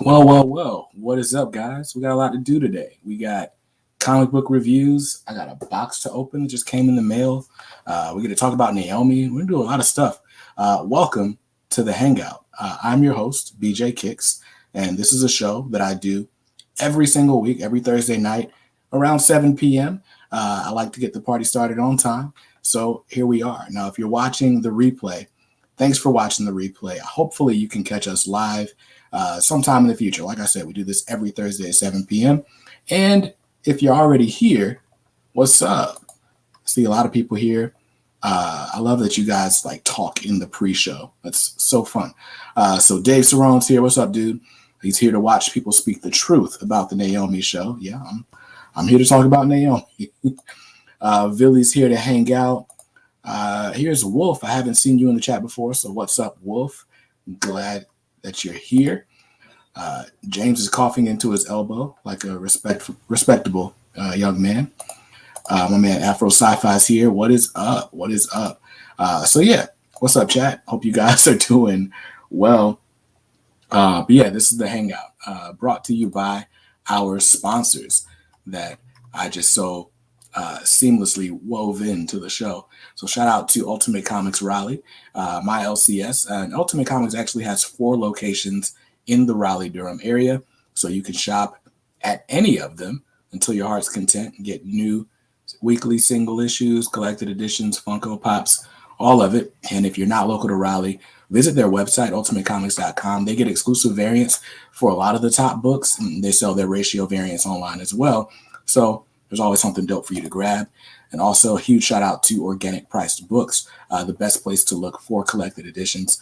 Well. What is up, guys? We got a lot to do today. We got comic book reviews. I got a box to open. It just came in the mail. We're going to talk about Naomi. We're going to do a lot of stuff. Welcome to the Hangout. I'm your host, BJ Kicks, and this is a show that I do every single week, every Thursday night around 7 p.m. I like to get the party started on time. So here we are. Now, if you're watching the replay, thanks for watching the replay. Hopefully you can catch us live sometime in the future. Like I said, we do this every Thursday at 7 p.m. And if you're already here, what's up? I see a lot of people here. I love that you guys like talk in the pre-show. That's so fun. So Dave Cerrone's here. What's up, dude? He's here to watch people speak the truth about the Naomi show. Yeah, I'm here to talk about Naomi. Billy's here to hang out. Here's Wolf. I haven't seen you in the chat before, so what's up, Wolf? I'm glad that you're here. James is coughing into his elbow like a respectable young man. My man Afro Sci-Fi's here. What is up? So yeah, what's up, chat? Hope you guys are doing well. But yeah, this is the Hangout brought to you by our sponsors that I just so seamlessly wove into the show. So shout out to Ultimate Comics Raleigh, my LCS. And Ultimate Comics actually has 4 locations in the Raleigh-Durham area. So you can shop at any of them until your heart's content and get new weekly single issues, collected editions, Funko Pops, all of it. And if you're not local to Raleigh, visit their website, ultimatecomics.com. They get exclusive variants for a lot of the top books. And they sell their ratio variants online as well. So there's always something dope for you to grab. And also a huge shout out to Organic Priced Books, the best place to look for collected editions,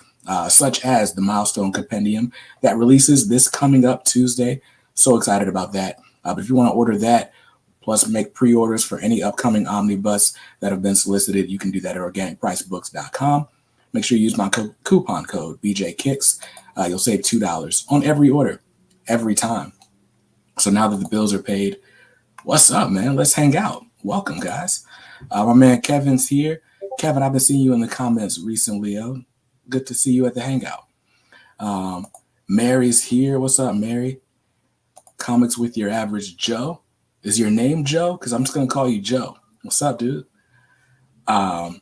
such as the Milestone Compendium that releases this coming up Tuesday. So excited about that. But if you want to order that, plus make pre-orders for any upcoming Omnibus that have been solicited, you can do that at organicpricebooks.com. Make sure you use my coupon code BJKicks. You'll save $2 on every order, every time. So now that the bills are paid, what's up, man? Let's hang out. Welcome, guys. My man Kevin's here. Kevin, I've been seeing you in the comments recently. Good to see you at the Hangout. Mary's here. What's up, Mary? Comics with your average Joe. Is your name Joe? Because I'm just going to call you Joe. What's up, dude? My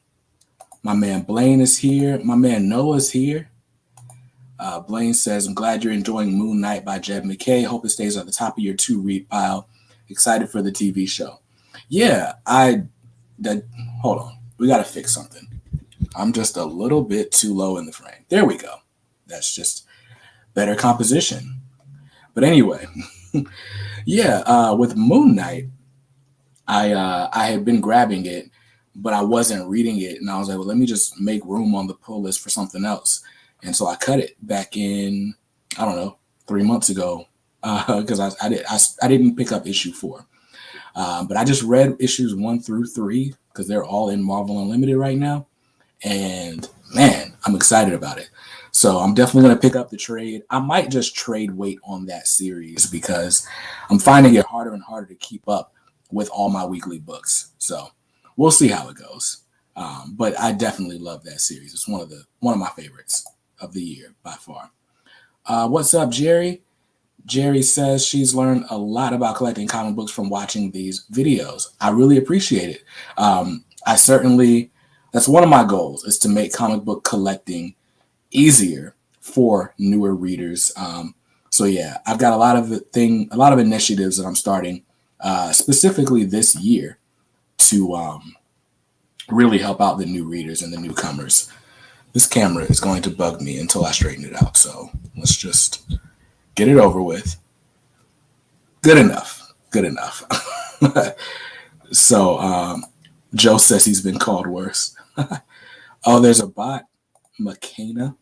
man Blaine is here. My man Noah's here. Blaine says, I'm glad you're enjoying Moon Knight by Jed McKay. Hope it stays at the top of your to-read pile. Excited for the TV show. Yeah, hold on. We got to fix something. I'm just a little bit too low in the frame. There we go. That's just better composition. But anyway, yeah, with Moon Knight, I had been grabbing it, but I wasn't reading it. And I was like, well, let me just make room on the pull list for something else. And so I cut it back in, 3 months ago, because I didn't pick up issue 4. But I just read issues 1 through 3 because they're all in Marvel Unlimited right now. And man, I'm excited about it. So I'm definitely going to pick up the trade. I might just trade weight on that series because I'm finding it harder and harder to keep up with all my weekly books. So we'll see how it goes. But I definitely love that series. It's one of my favorites of the year by far. What's up, Jerry? Jerry says she's learned a lot about collecting comic books from watching these videos. I really appreciate it. That's one of my goals, is to make comic book collecting easier for newer readers. So yeah, I've got a lot of initiatives that I'm starting specifically this year to really help out the new readers and the newcomers. This camera is going to bug me until I straighten it out. So let's just get it over with. Good enough. So Joe says he's been called worse. Oh, there's a bot. McKenna.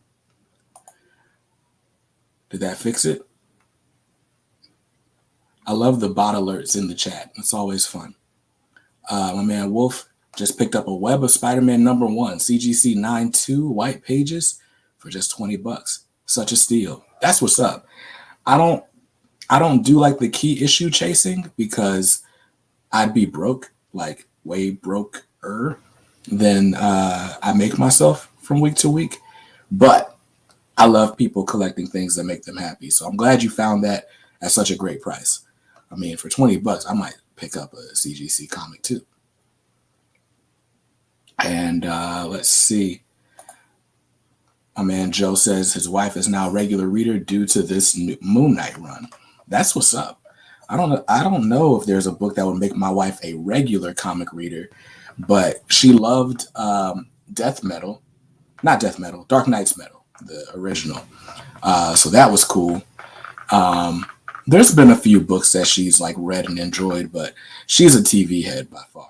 Did that fix it? I love the bot alerts in the chat. It's always fun. My man Wolf just picked up a Web of Spider-Man #1, CGC 9.2 white pages for just $20. Such a steal. That's what's up. I don't do like the key issue chasing because I'd be broke, like way broker than I make myself from week to week. But I love people collecting things that make them happy. So I'm glad you found that at such a great price. I mean, for $20, I might pick up a CGC comic too. And let's see. My man Joe says his wife is now a regular reader due to this Moon Knight run. That's what's up. I don't know if there's a book that would make my wife a regular comic reader, but she loved Dark Knight's Metal, the original. So that was cool. There's been a few books that she's like read and enjoyed, but she's a TV head by far.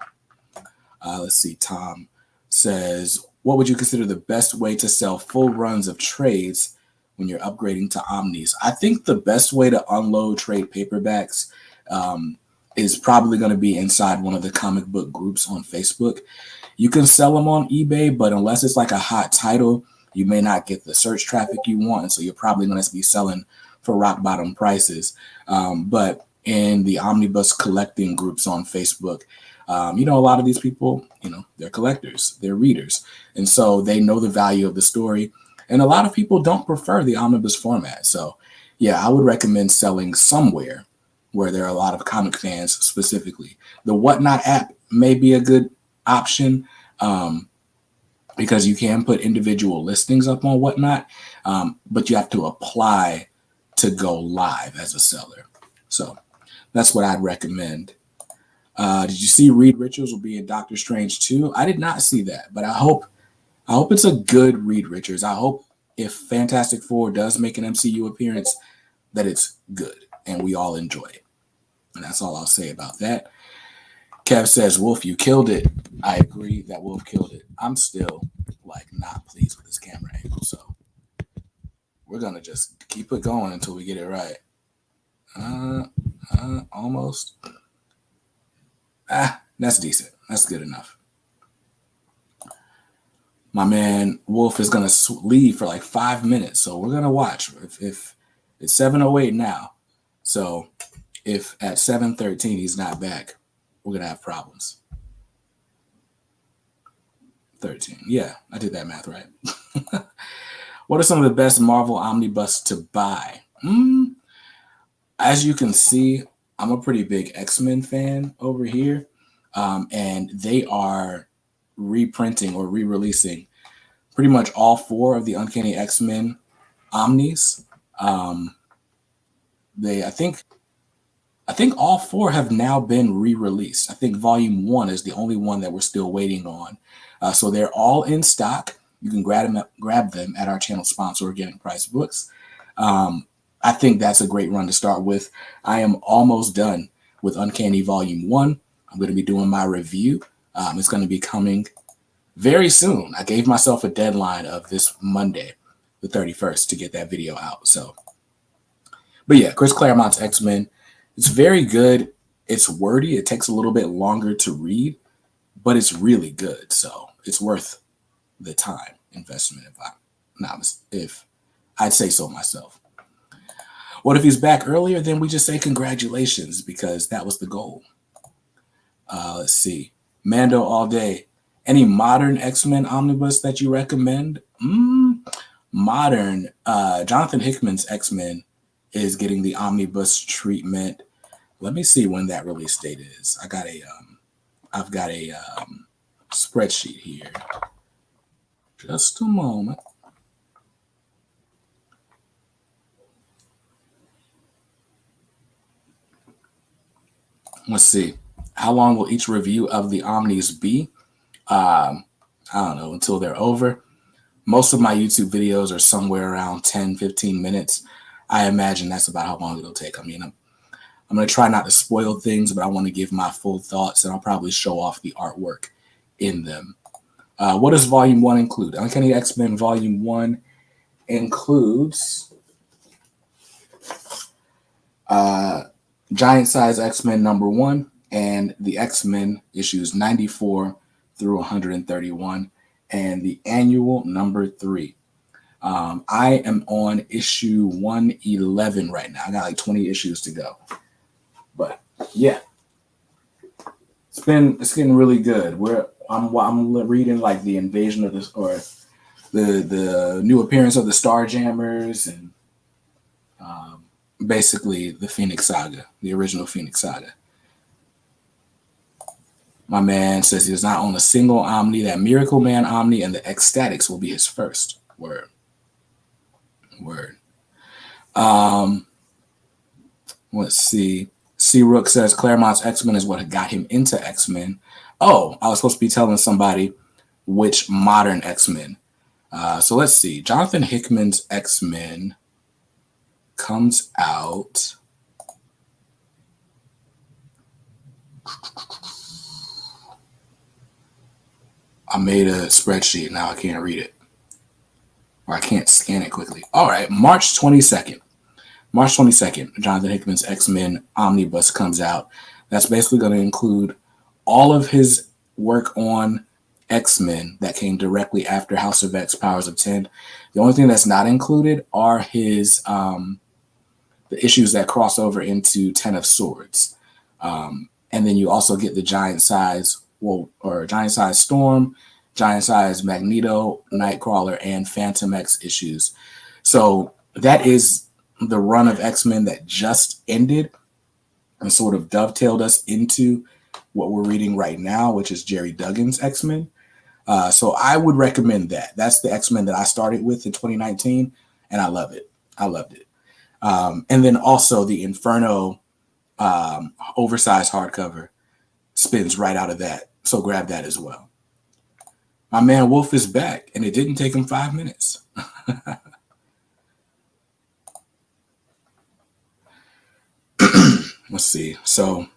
Let's see. Tom says, what would you consider the best way to sell full runs of trades when you're upgrading to Omnis? I think the best way to unload trade paperbacks is probably going to be inside one of the comic book groups on Facebook. You can sell them on eBay, but unless it's like a hot title, you may not get the search traffic you want. And so you're probably going to be selling for rock bottom prices. But in the Omnibus collecting groups on Facebook, a lot of these people, they're collectors, they're readers. And so they know the value of the story. And a lot of people don't prefer the Omnibus format. So, yeah, I would recommend selling somewhere where there are a lot of comic fans specifically. The Whatnot app may be a good option because you can put individual listings up on Whatnot, but you have to apply to go live as a seller. So that's what I'd recommend. Did you see Reed Richards will be in Doctor Strange 2? I did not see that, but I hope it's a good Reed Richards. I hope if Fantastic Four does make an MCU appearance, that it's good and we all enjoy it. And that's all I'll say about that. Kev says, Wolf, you killed it. I agree that Wolf killed it. I'm still not pleased with this camera angle, so we're gonna just keep it going until we get it right. Almost. That's decent. That's good enough. My man Wolf is gonna leave for 5 minutes, so we're gonna watch. If it's 7:08 now, so if at 7:13 he's not back, we're gonna have problems. 13. Yeah, I did that math right. What are some of the best Marvel Omnibus to buy? As you can see, I'm a pretty big X-Men fan over here, and they are reprinting or re-releasing pretty much all 4 of the Uncanny X-Men Omnis. I think all 4 have now been re-released. I think Volume 1 is the only one that we're still waiting on. So they're all in stock. You can grab them at our channel sponsor, Organic Price Books. I think that's a great run to start with. I am almost done with Uncanny Volume 1. I'm going to be doing my review. It's going to be coming very soon. I gave myself a deadline of this Monday, the 31st, to get that video out. So, but yeah, Chris Claremont's X-Men. It's very good. It's wordy. It takes a little bit longer to read, but it's really good. So it's worth the time investment if I'd say so myself. What if he's back earlier? Then we just say congratulations because that was the goal. Let's see. Mando all day. Any modern X-Men omnibus that you recommend? Modern. Jonathan Hickman's X-Men is getting the omnibus treatment. Let me see when that release date is. I've got a spreadsheet here. Just a moment. Let's see. How long will each review of the Omnis be? I don't know, until they're over. Most of my YouTube videos are somewhere around 10, 15 minutes. I imagine that's about how long it'll take. I mean, I'm going to try not to spoil things, but I want to give my full thoughts, and I'll probably show off the artwork in them. What does Volume 1 include? Uncanny X-Men Volume 1 includes Giant Size X-Men number 1 and the X-Men issues 94 through 131 and the annual number 3. I am on issue 111 right now. I got like 20 issues to go. But yeah, it's getting really good. I'm reading like the Invasion of this, or the new appearance of the Starjammers and basically the Phoenix Saga, the original Phoenix Saga. My man says he does not own a single Omni. That Miracle Man Omni and the Ecstatics will be his first. Word. Let's see. C. Rook says Claremont's X-Men is what got him into X-Men. Oh, I was supposed to be telling somebody which modern X-Men. So let's see. Jonathan Hickman's X-Men comes out. I made a spreadsheet. Now I can't read it. Or I can't scan it quickly. All right. March 22nd. March 22nd, Jonathan Hickman's X-Men Omnibus comes out. That's basically going to include all of his work on X-Men that came directly after House of X, Powers of 10. The only thing that's not included are his the issues that cross over into 10 of Swords. And then you also get the giant size Storm, giant size Magneto, Nightcrawler, and Phantom X issues. So that is the run of X-Men that just ended and sort of dovetailed us into what we're reading right now, which is Jerry Duggan's X-Men. So I would recommend that. That's the X-Men that I started with in 2019, and I love it. I loved it. And then also the Inferno oversized hardcover spins right out of that. So grab that as well. My man Wolf is back, and it didn't take him 5 minutes. Let's see. So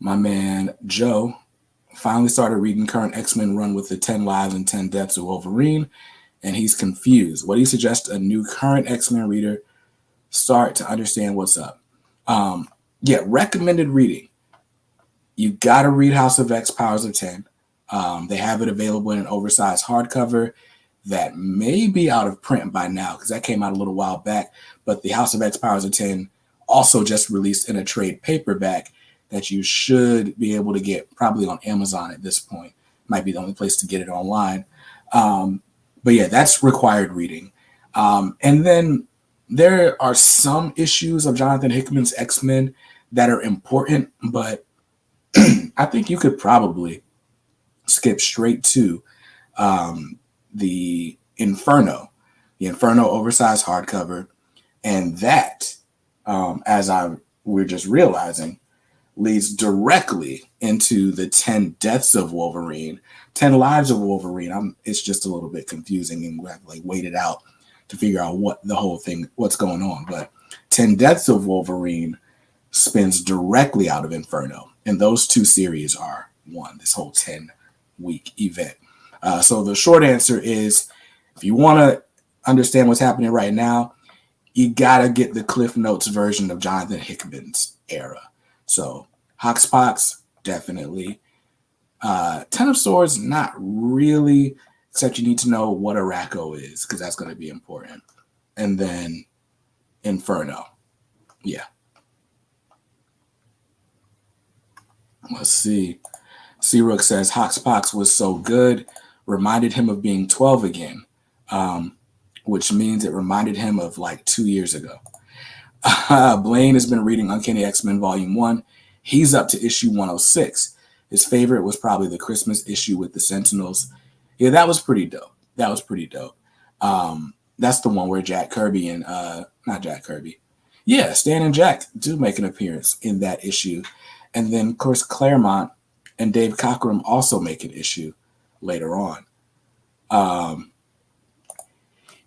my man Joe finally started reading current X-Men run with the 10 lives and 10 deaths of Wolverine, and he's confused. What do you suggest a new current X-Men reader start to understand what's up? Recommended reading. You got to read House of X, Powers of 10. They have it available in an oversized hardcover that may be out of print by now because that came out a little while back. But the House of X, Powers of 10 also just released in a trade paperback that you should be able to get probably on Amazon at this point. Might be the only place to get it online. But yeah, that's required reading. And then there are some issues of Jonathan Hickman's X-Men that are important, but I think you could probably skip straight to the Inferno oversized hardcover. And that, we're just realizing, leads directly into the 10 deaths of Wolverine, 10 lives of Wolverine. It's just a little bit confusing, and we have to wait it out to figure out what's going on. But 10 deaths of Wolverine spins directly out of Inferno. And those two series are this whole 10-week event. So the short answer is, if you want to understand what's happening right now, you got to get the Cliff Notes version of Jonathan Hickman's era. So Hoxpox, definitely. 10 of Swords, not really, except you need to know what Araco is, because that's going to be important. And then Inferno. Yeah. Let's see. C-Rook says Hoxpox was so good, reminded him of being 12 again, which means it reminded him of 2 years ago. Blaine has been reading Uncanny X-Men Volume 1. He's up to issue 106. His favorite was probably the Christmas issue with the Sentinels. Yeah, that was pretty dope. That's the one where Jack Kirby and, not Jack Kirby. Yeah, Stan and Jack do make an appearance in that issue. And then, of course, Claremont and Dave Cockrum also make an issue later on.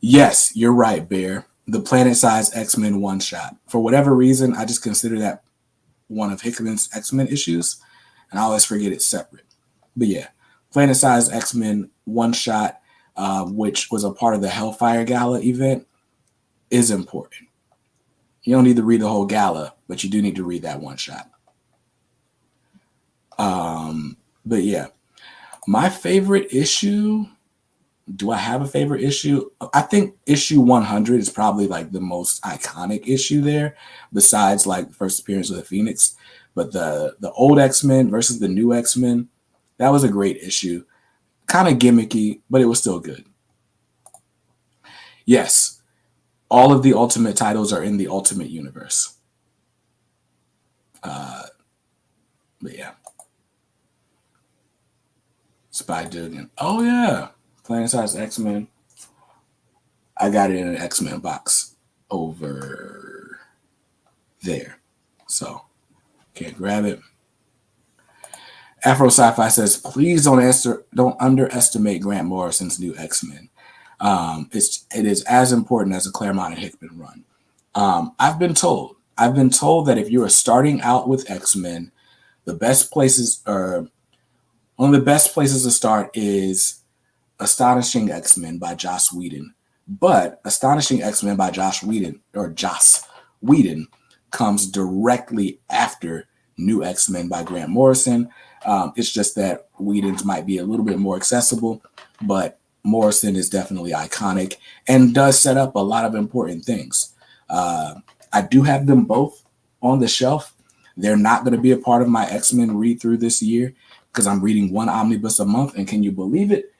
Yes, you're right, Bear. The planet-sized X-Men one-shot. For whatever reason, I just consider that one of Hickman's X-Men issues, and I always forget it's separate. But yeah, planet-sized X-Men one-shot, which was a part of the Hellfire Gala event, is important. You don't need to read the whole gala, but you do need to read that one-shot. But yeah, my favorite issue, do I have a favorite issue? I think issue 100 is probably the most iconic issue there, besides the first appearance of the Phoenix. But the old X-Men versus the new X-Men, that was a great issue. kind of gimmicky, but it was still good. Yes, all of the Ultimate titles are in the Ultimate Universe. But yeah. Spy Dugan. Oh, yeah. Planet Size X-Men. I got it in an X-Men box over there. So, can't grab it. Afro Sci-Fi says, please don't underestimate Grant Morrison's new X-Men. It is as important as a Claremont and Hickman run. I've been told that if you are starting out with X-Men, one of the best places to start is Astonishing X-Men by Joss Whedon. But Astonishing X-Men by Joss Whedon comes directly after New X-Men by Grant Morrison. It's just that Whedon's might be a little bit more accessible, but Morrison is definitely iconic and does set up a lot of important things. I do have them both on the shelf. They're not going to be a part of my X-Men read through this year because I'm reading one omnibus a month. And can you believe it?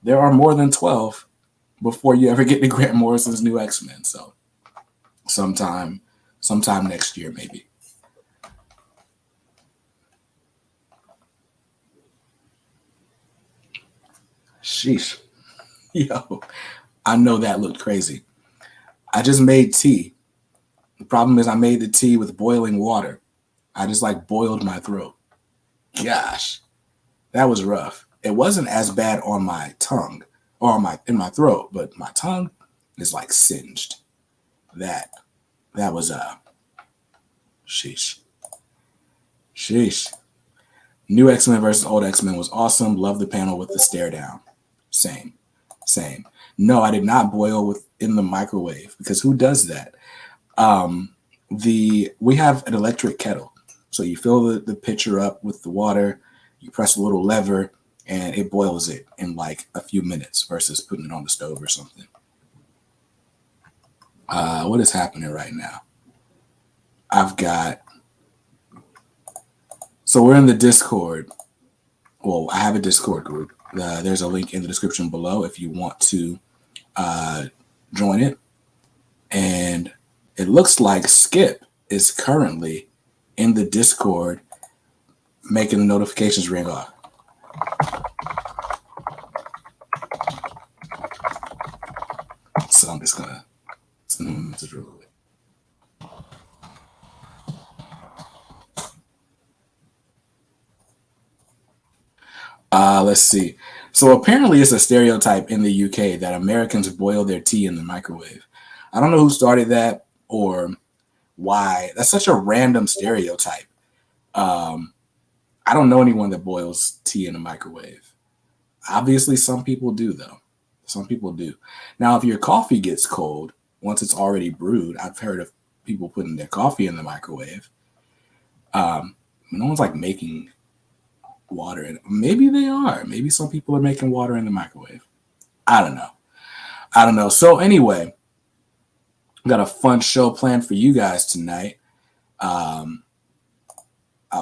There are more than 12 before you ever get to Grant Morrison's new X-Men. So sometime next year, maybe. Sheesh. Yo, I know that looked crazy. I just made tea. The problem is I made the tea with boiling water. I just boiled my throat. Gosh, that was rough. It wasn't as bad on my tongue or in my throat, but my tongue is singed. That was sheesh. New X-Men versus old X-Men was awesome. Love the panel with the stare down. Same. No, I did not boil in the microwave because who does that? We have an electric kettle. So you fill the pitcher up with the water, you press a little lever, and it boils it in a few minutes versus putting it on the stove or something. What is happening right now? So we're in the Discord. Well, I have a Discord group. There's a link in the description below if you want to join it. And it looks like Skip is currently in the Discord making the notifications ring off. So I'm just gonna send him a message real quick. Let's see. So apparently it's a stereotype in the UK that Americans boil their tea in the microwave. I don't know who started that or why. That's such a random stereotype. I don't know anyone that boils tea in a microwave. Obviously, some people do, though. Some people do. Now, if your coffee gets cold, once it's already brewed, I've heard of people putting their coffee in the microwave. No one's making water in it. Maybe they are. Maybe some people are making water in the microwave. I don't know. So anyway, got a fun show planned for you guys tonight. I'll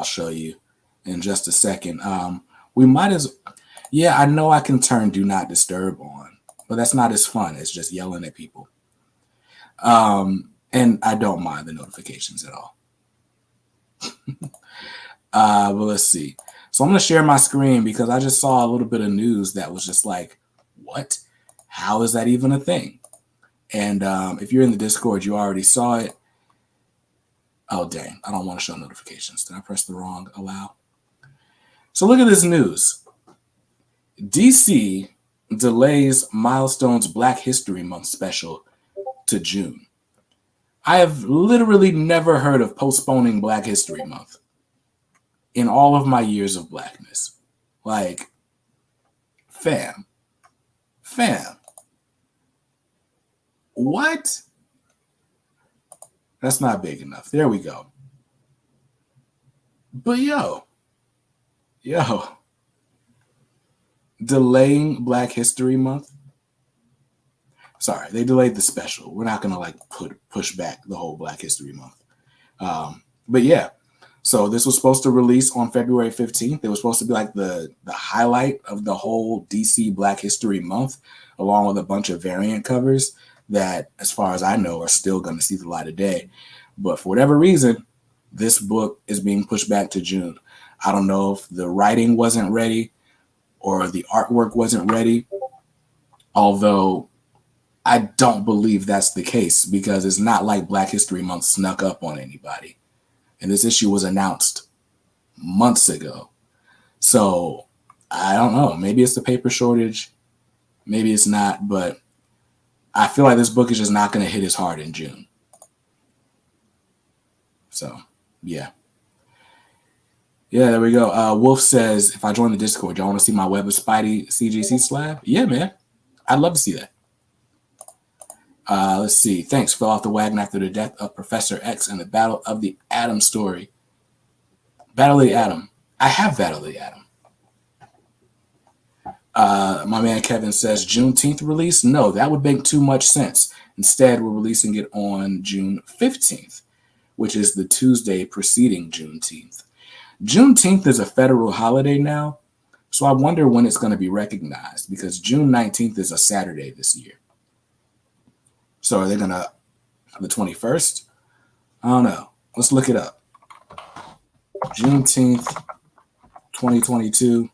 show you in just a second. We might I know I can turn Do Not Disturb on, but that's not as fun as just yelling at people. And I don't mind the notifications at all. But let's see. So I'm going to share my screen because I just saw a little bit of news that was just what? How is that even a thing? And if you're in the Discord, you already saw it. Oh, dang. I don't want to show notifications. Did I press the wrong allow? So look at this news. DC delays Milestone's Black History Month special to June. I have literally never heard of postponing Black History Month in all of my years of blackness. Fam. What? That's not big enough. There we go. But yo. Delaying Black History Month. Sorry, they delayed the special. We're not gonna push back the whole Black History Month. But yeah. So this was supposed to release on February 15th. It was supposed to be like the highlight of the whole DC Black History Month, along with a bunch of variant covers that, as far as I know, are still going to see the light of day. But for whatever reason, this book is being pushed back to June. I don't know if the writing wasn't ready or the artwork wasn't ready, although I don't believe that's the case because it's not like Black History Month snuck up on anybody. And this issue was announced months ago. So I don't know. Maybe it's the paper shortage. Maybe it's not. But I feel like this book is just not going to hit as hard in June. So, yeah. Yeah, there we go. Wolf says, if I join the Discord, y'all want to see my Web of Spidey CGC slab? Yeah, man. I'd love to see that. Let's see. Thanks. Fell off the wagon after the death of Professor X and the Battle of the Atom story. Battle of the Atom. I have Battle of the Atom. My man Kevin says Juneteenth release. No, that would make too much sense. Instead, we're releasing it on June 15th, which is the Tuesday preceding Juneteenth. Juneteenth is a federal holiday now, so I wonder when it's going to be recognized because June 19th is a Saturday this year. So are they going to, the 21st? I don't know. Let's look it up. Juneteenth, 2022.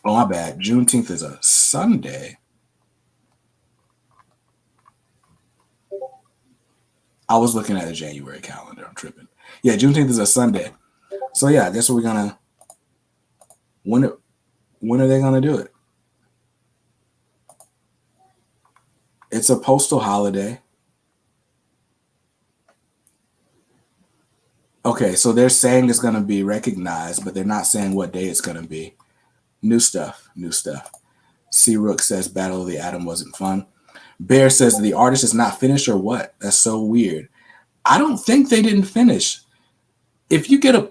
Oh, my bad. Juneteenth is a Sunday. I was looking at a January calendar. I'm tripping. Yeah, Juneteenth is a Sunday. So, yeah, I guess we're going to, when are they going to do it? It's a postal holiday. Okay, so they're saying it's going to be recognized, but they're not saying what day it's going to be. New stuff. C. Rook says Battle of the Atom wasn't fun. Bear says the artist is not finished or what? That's so weird. I don't think they didn't finish. If you get a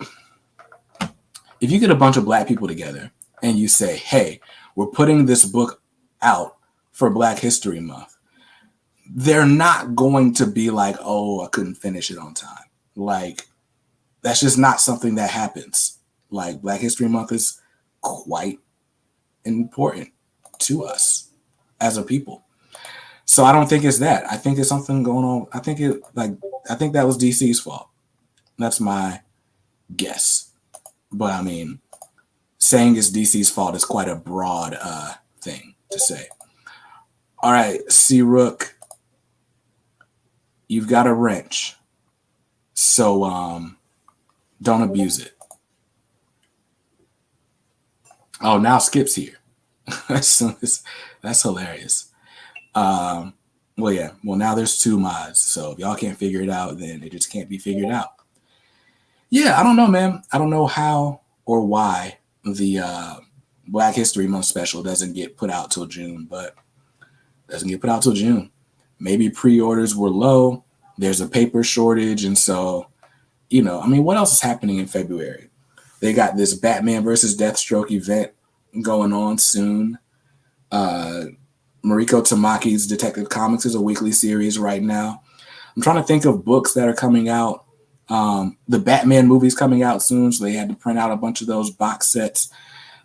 bunch of Black people together and you say, hey, we're putting this book out for Black History Month, they're not going to be like, oh, I couldn't finish it on time. Like, that's just not something that happens. Like, Black History Month is quite important to us as a people. So I don't think it's that. I think it's something going on. I think that was DC's fault. That's my guess. But I mean, saying it's DC's fault is quite a broad thing to say. All right, C. Rook. You've got a wrench, so don't abuse it. Oh, now Skip's here. That's hilarious. Well, yeah. Well, now there's 2 mods, so if y'all can't figure it out, then it just can't be figured out. Yeah, I don't know, man. I don't know how or why the Black History Month special doesn't get put out till June, but doesn't get put out till June. Maybe pre-orders were low. There's a paper shortage. And so, I mean, what else is happening in February? They got this Batman versus Deathstroke event going on soon. Mariko Tamaki's Detective Comics is a weekly series right now. I'm trying to think of books that are coming out. The Batman movie's coming out soon, so they had to print out a bunch of those box sets.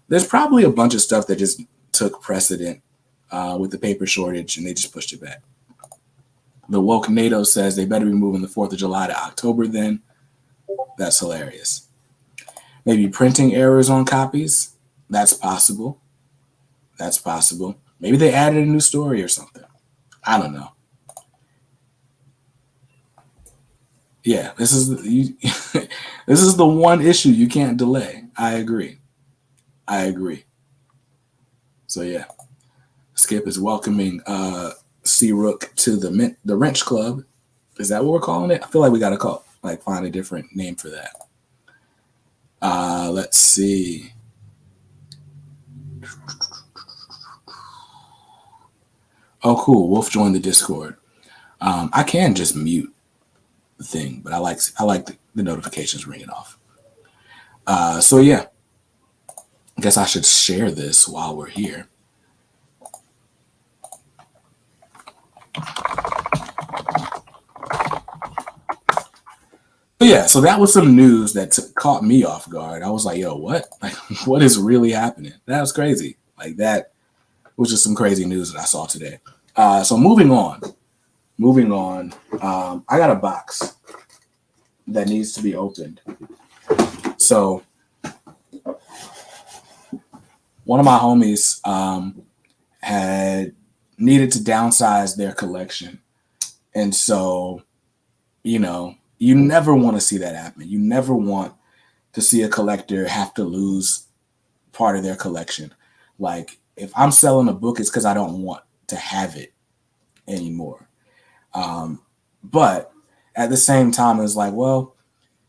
There's probably a bunch of stuff that just took precedent with the paper shortage, and they just pushed it back. The woke NATO says they better be moving the 4th of July to October then. That's hilarious. Maybe printing errors on copies. That's possible. Maybe they added a new story or something. I don't know. Yeah, this is the one issue you can't delay. I agree. So yeah, Skip is welcoming C. Rook to the Wrench Club. Is that what we're calling it? I feel like we got to find a different name for that. Let's see. Oh, cool. Wolf joined the Discord. I can just mute the thing, but I like the notifications ringing off. So yeah, I guess I should share this while we're here. But yeah, so that was some news that caught me off guard. I was like, yo, what? Like, what is really happening? That was crazy. Like, that was just some crazy news that I saw today. So moving on. I got a box that needs to be opened. So one of my homies had needed to downsize their collection. And so, you know, you never want to see that happen. You never want to see a collector have to lose part of their collection. Like, if I'm selling a book, it's because I don't want to have it anymore. But at the same time, it's like, well,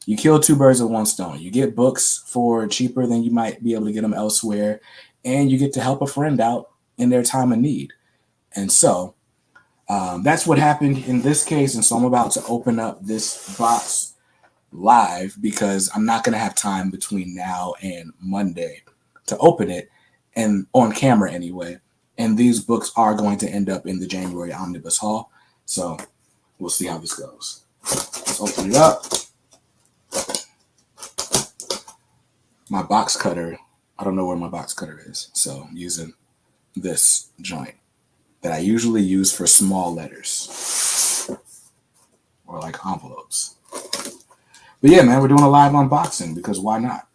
you kill two birds with one stone. You get books for cheaper than you might be able to get them elsewhere, and you get to help a friend out in their time of need. And so that's what happened in this case. And so I'm about to open up this box live because I'm not going to have time between now and Monday to open it, and on camera anyway. And these books are going to end up in the January Omnibus haul. So we'll see how this goes. Let's open it up. My box cutter, I don't know where my box cutter is. So I'm using this joint that I usually use for small letters or like envelopes. But yeah, man, we're doing a live unboxing because why not?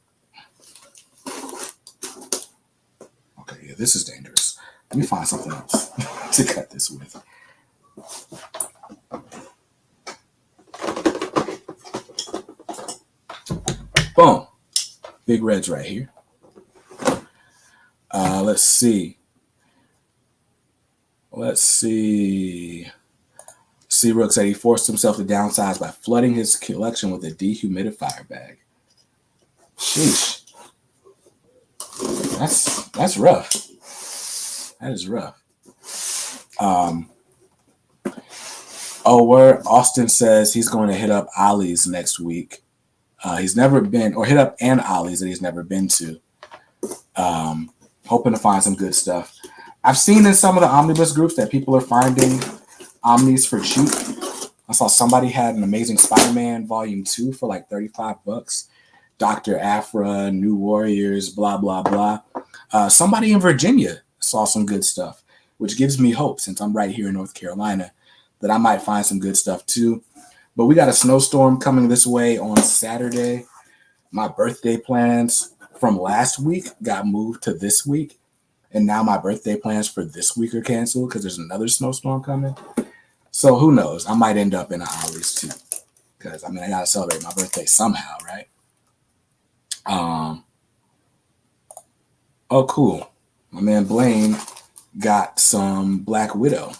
Okay, yeah, this is dangerous. Let me find something else to cut this with. Boom. Big reds right here. Let's see. Seabrook said he forced himself to downsize by flooding his collection with a dehumidifier bag. Sheesh. That's rough. That is rough. Where Austin says he's going to hit up Ollie's next week. He's never been, or hit up an Ollie's that he's never been to. Hoping to find some good stuff. I've seen in some of the omnibus groups that people are finding omnis for cheap. I saw somebody had an Amazing Spider-Man Volume 2 for like $35. Dr. Aphra, New Warriors, blah, blah, blah. Somebody in Virginia saw some good stuff, which gives me hope since I'm right here in North Carolina that I might find some good stuff too. But we got a snowstorm coming this way on Saturday. My birthday plans from last week got moved to this week. And now my birthday plans for this week are canceled because there's another snowstorm coming. So who knows? I might end up in a Ollie's too. Because, I mean, I got to celebrate my birthday somehow, right? Oh, cool. My man Blaine got some Black Widow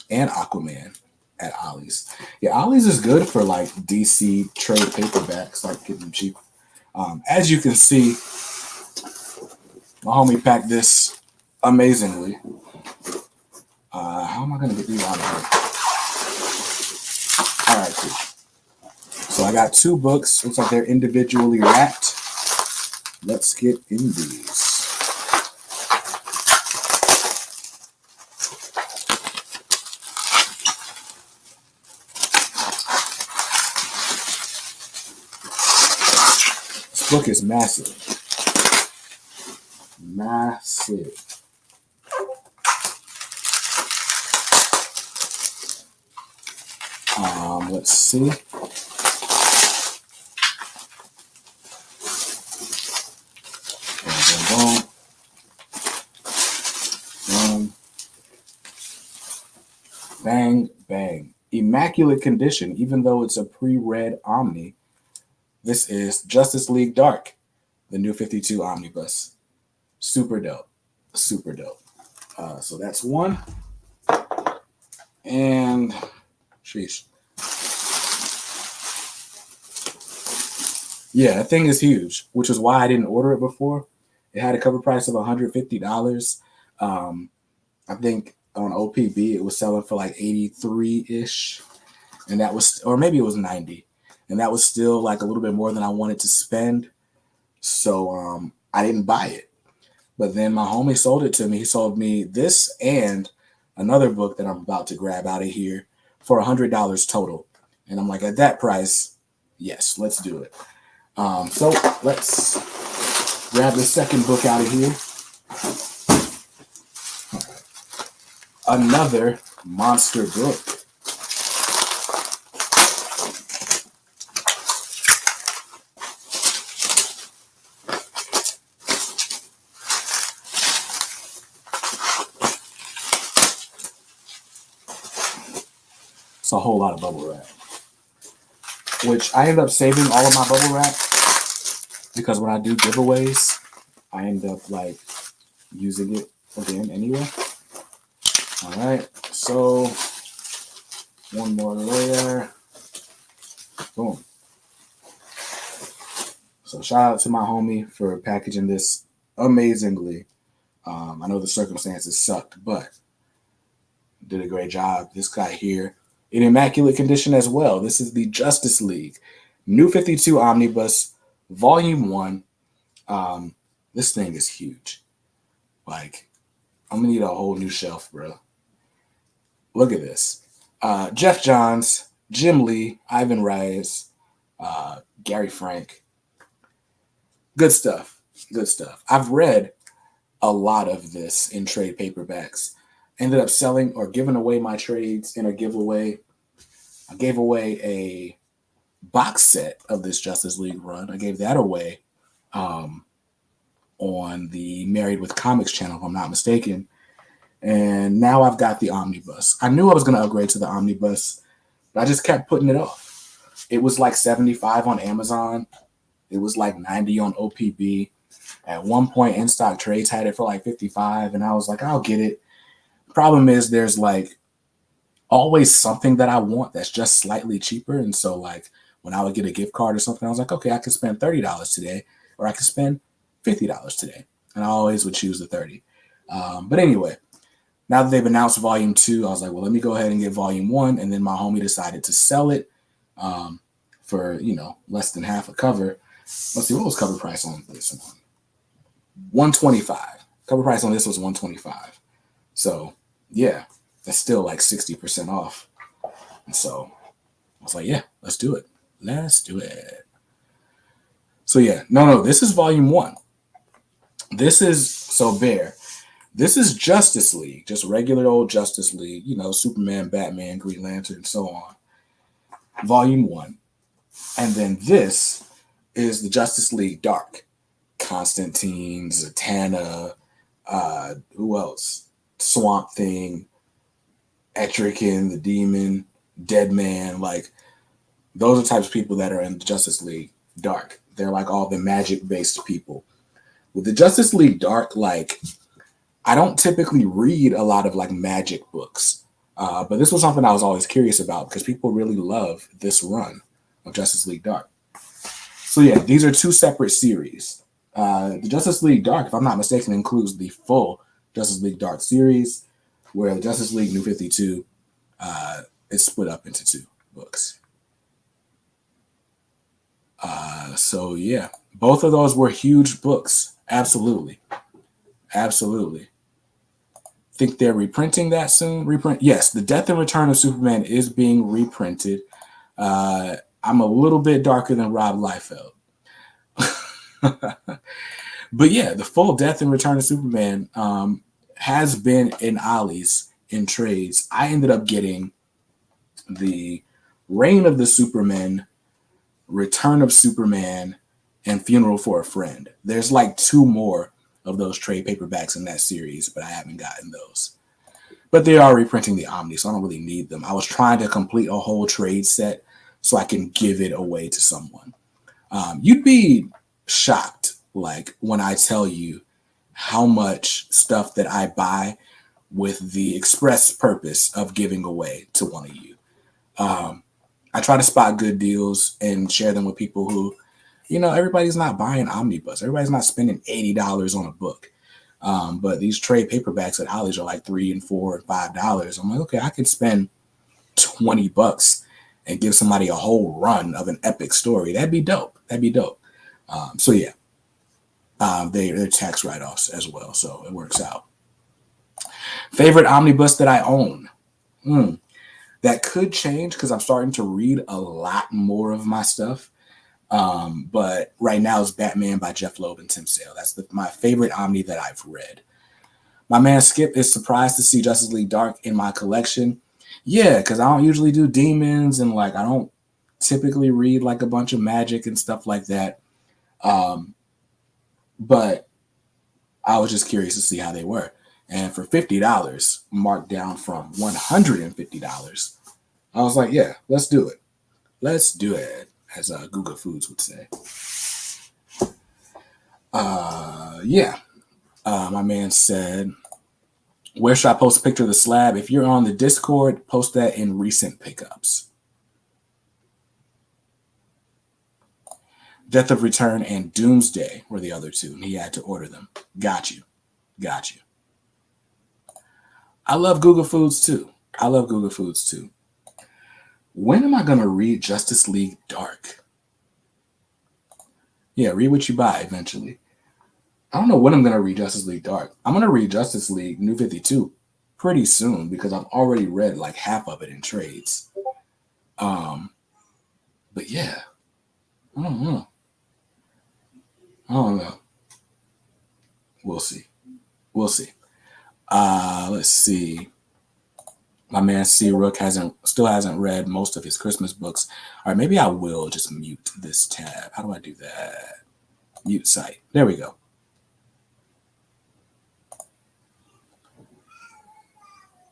and Aquaman at Ollie's. Yeah, Ollie's is good for like DC trade paperbacks, like getting them cheap. As you can see, my homie packed this amazingly. How am I going to get these out of here? All right, cool. So I got two books. Looks like they're individually wrapped. Let's get in these. This book is massive. Massive. Let's see. Boom, boom, boom. Bang, bang. Immaculate condition, even though it's a pre-read Omni. This is Justice League Dark, the new 52 Omnibus. Super dope. Super dope. So that's one. And, sheesh. Yeah, that thing is huge, which is why I didn't order it before. It had a cover price of $150. I think on OPB it was selling for like 83-ish. And that was, or maybe it was 90. And that was still like a little bit more than I wanted to spend. So I didn't buy it. But then my homie sold it to me. He sold me this and another book that I'm about to grab out of here for $100 total. And I'm like, at that price, Yes, let's do it. So let's grab the second book out of here. Another monster book. It's a whole lot of bubble wrap, which I end up saving all of my bubble wrap because when I do giveaways, I end up like using it again anyway. All right, so one more layer. Boom. So shout out to my homie for packaging this amazingly. I know the circumstances sucked, but did a great job. This guy here in immaculate condition as well. This is the Justice League New 52 Omnibus Volume 1. This thing is huge. Like, I'm gonna need a whole new shelf, bro. Look at this. Jeff Johns, Jim Lee, Ivan Reyes, Gary Frank. Good stuff. Good stuff. I've read a lot of this in trade paperbacks. Ended up selling or giving away my trades in a giveaway. I gave away a box set of this Justice League run. I gave that away on the Married with Comics channel, if I'm not mistaken. And now I've got the Omnibus. I knew I was going to upgrade to the Omnibus, but I just kept putting it off. It was like $75 on Amazon. It was like $90 on OPB. At one point, In Stock Trades had it for like $55, and I was like, I'll get it. Problem is, there's like always something that I want that's just slightly cheaper. And so, like, when I would get a gift card or something, I was like, okay, I could spend $30 today, or I could spend $50 today. And I always would choose the 30. But anyway, now that they've announced Volume 2, I was like, well, let me go ahead and get Volume 1. And then my homie decided to sell it for, less than half a cover. Let's see, what was cover price on this one? $125. Cover price on this was $125. So, yeah, that's still like 60% off. And so I was like, yeah, let's do it. Let's do it. So, yeah, no, this is Volume 1. This is, so bear. This is Justice League, just regular old Justice League, Superman, Batman, Green Lantern, and so on. Volume 1. And then this is the Justice League Dark. Constantine, Zatanna, who else? Swamp Thing, Etrigan, the Demon, Deadman. Like, those are types of people that are in the Justice League Dark. They're like all the magic-based people. With the Justice League Dark, like, I don't typically read a lot of like magic books, but this was something I was always curious about because people really love this run of Justice League Dark. So yeah, these are two separate series. The Justice League Dark, if I'm not mistaken, includes the full Justice League Dark series, where the Justice League New 52 is split up into two books. So yeah, both of those were huge books. Absolutely. Think they're reprinting that soon? Yes, The Death and Return of Superman is being reprinted. I'm a little bit darker than Rob Liefeld. But yeah, the full Death and Return of Superman has been in Ollie's in trades. I ended up getting the Reign of the Supermen, Return of Superman, and Funeral for a Friend. There's like two more of those trade paperbacks in that series, but I haven't gotten those. But they are reprinting the Omni, so I don't really need them. I was trying to complete a whole trade set so I can give it away to someone. You'd be shocked, like, when I tell you how much stuff that I buy with the express purpose of giving away to one of you. I try to spot good deals and share them with people who, everybody's not buying Omnibus. Everybody's not spending $80 on a book. But these trade paperbacks at Ollie's are like $3 and $4 and $5. I'm like, okay, I could spend $20 and give somebody a whole run of an epic story. That'd be dope. So yeah, they're tax write-offs as well, so it works out. Favorite omnibus that I own? That could change because I'm starting to read a lot more of my stuff. But right now it's Batman by Jeff Loeb and Tim Sale. That's my favorite Omni that I've read. My man Skip is surprised to see Justice League Dark in my collection. Yeah, because I don't usually do demons and like I don't typically read like a bunch of magic and stuff like that. But I was just curious to see how they were. And for $50, marked down from $150, I was like, yeah, let's do it. Let's do it, as Google Foods would say. My man said, where should I post a picture of the slab? If you're on the Discord, post that in recent pickups. Death of Return and Doomsday were the other two, and he had to order them. Got you. I love Google Foods too. When am I going to read Justice League Dark? Yeah, read what you buy eventually. I don't know when I'm going to read Justice League Dark. I'm going to read Justice League New 52 pretty soon because I've already read like half of it in trades. But yeah, I don't know. We'll see. Let's see. My man C. Rook still hasn't read most of his Christmas books. All right, maybe I will just mute this tab. How do I do that? Mute site. There we go.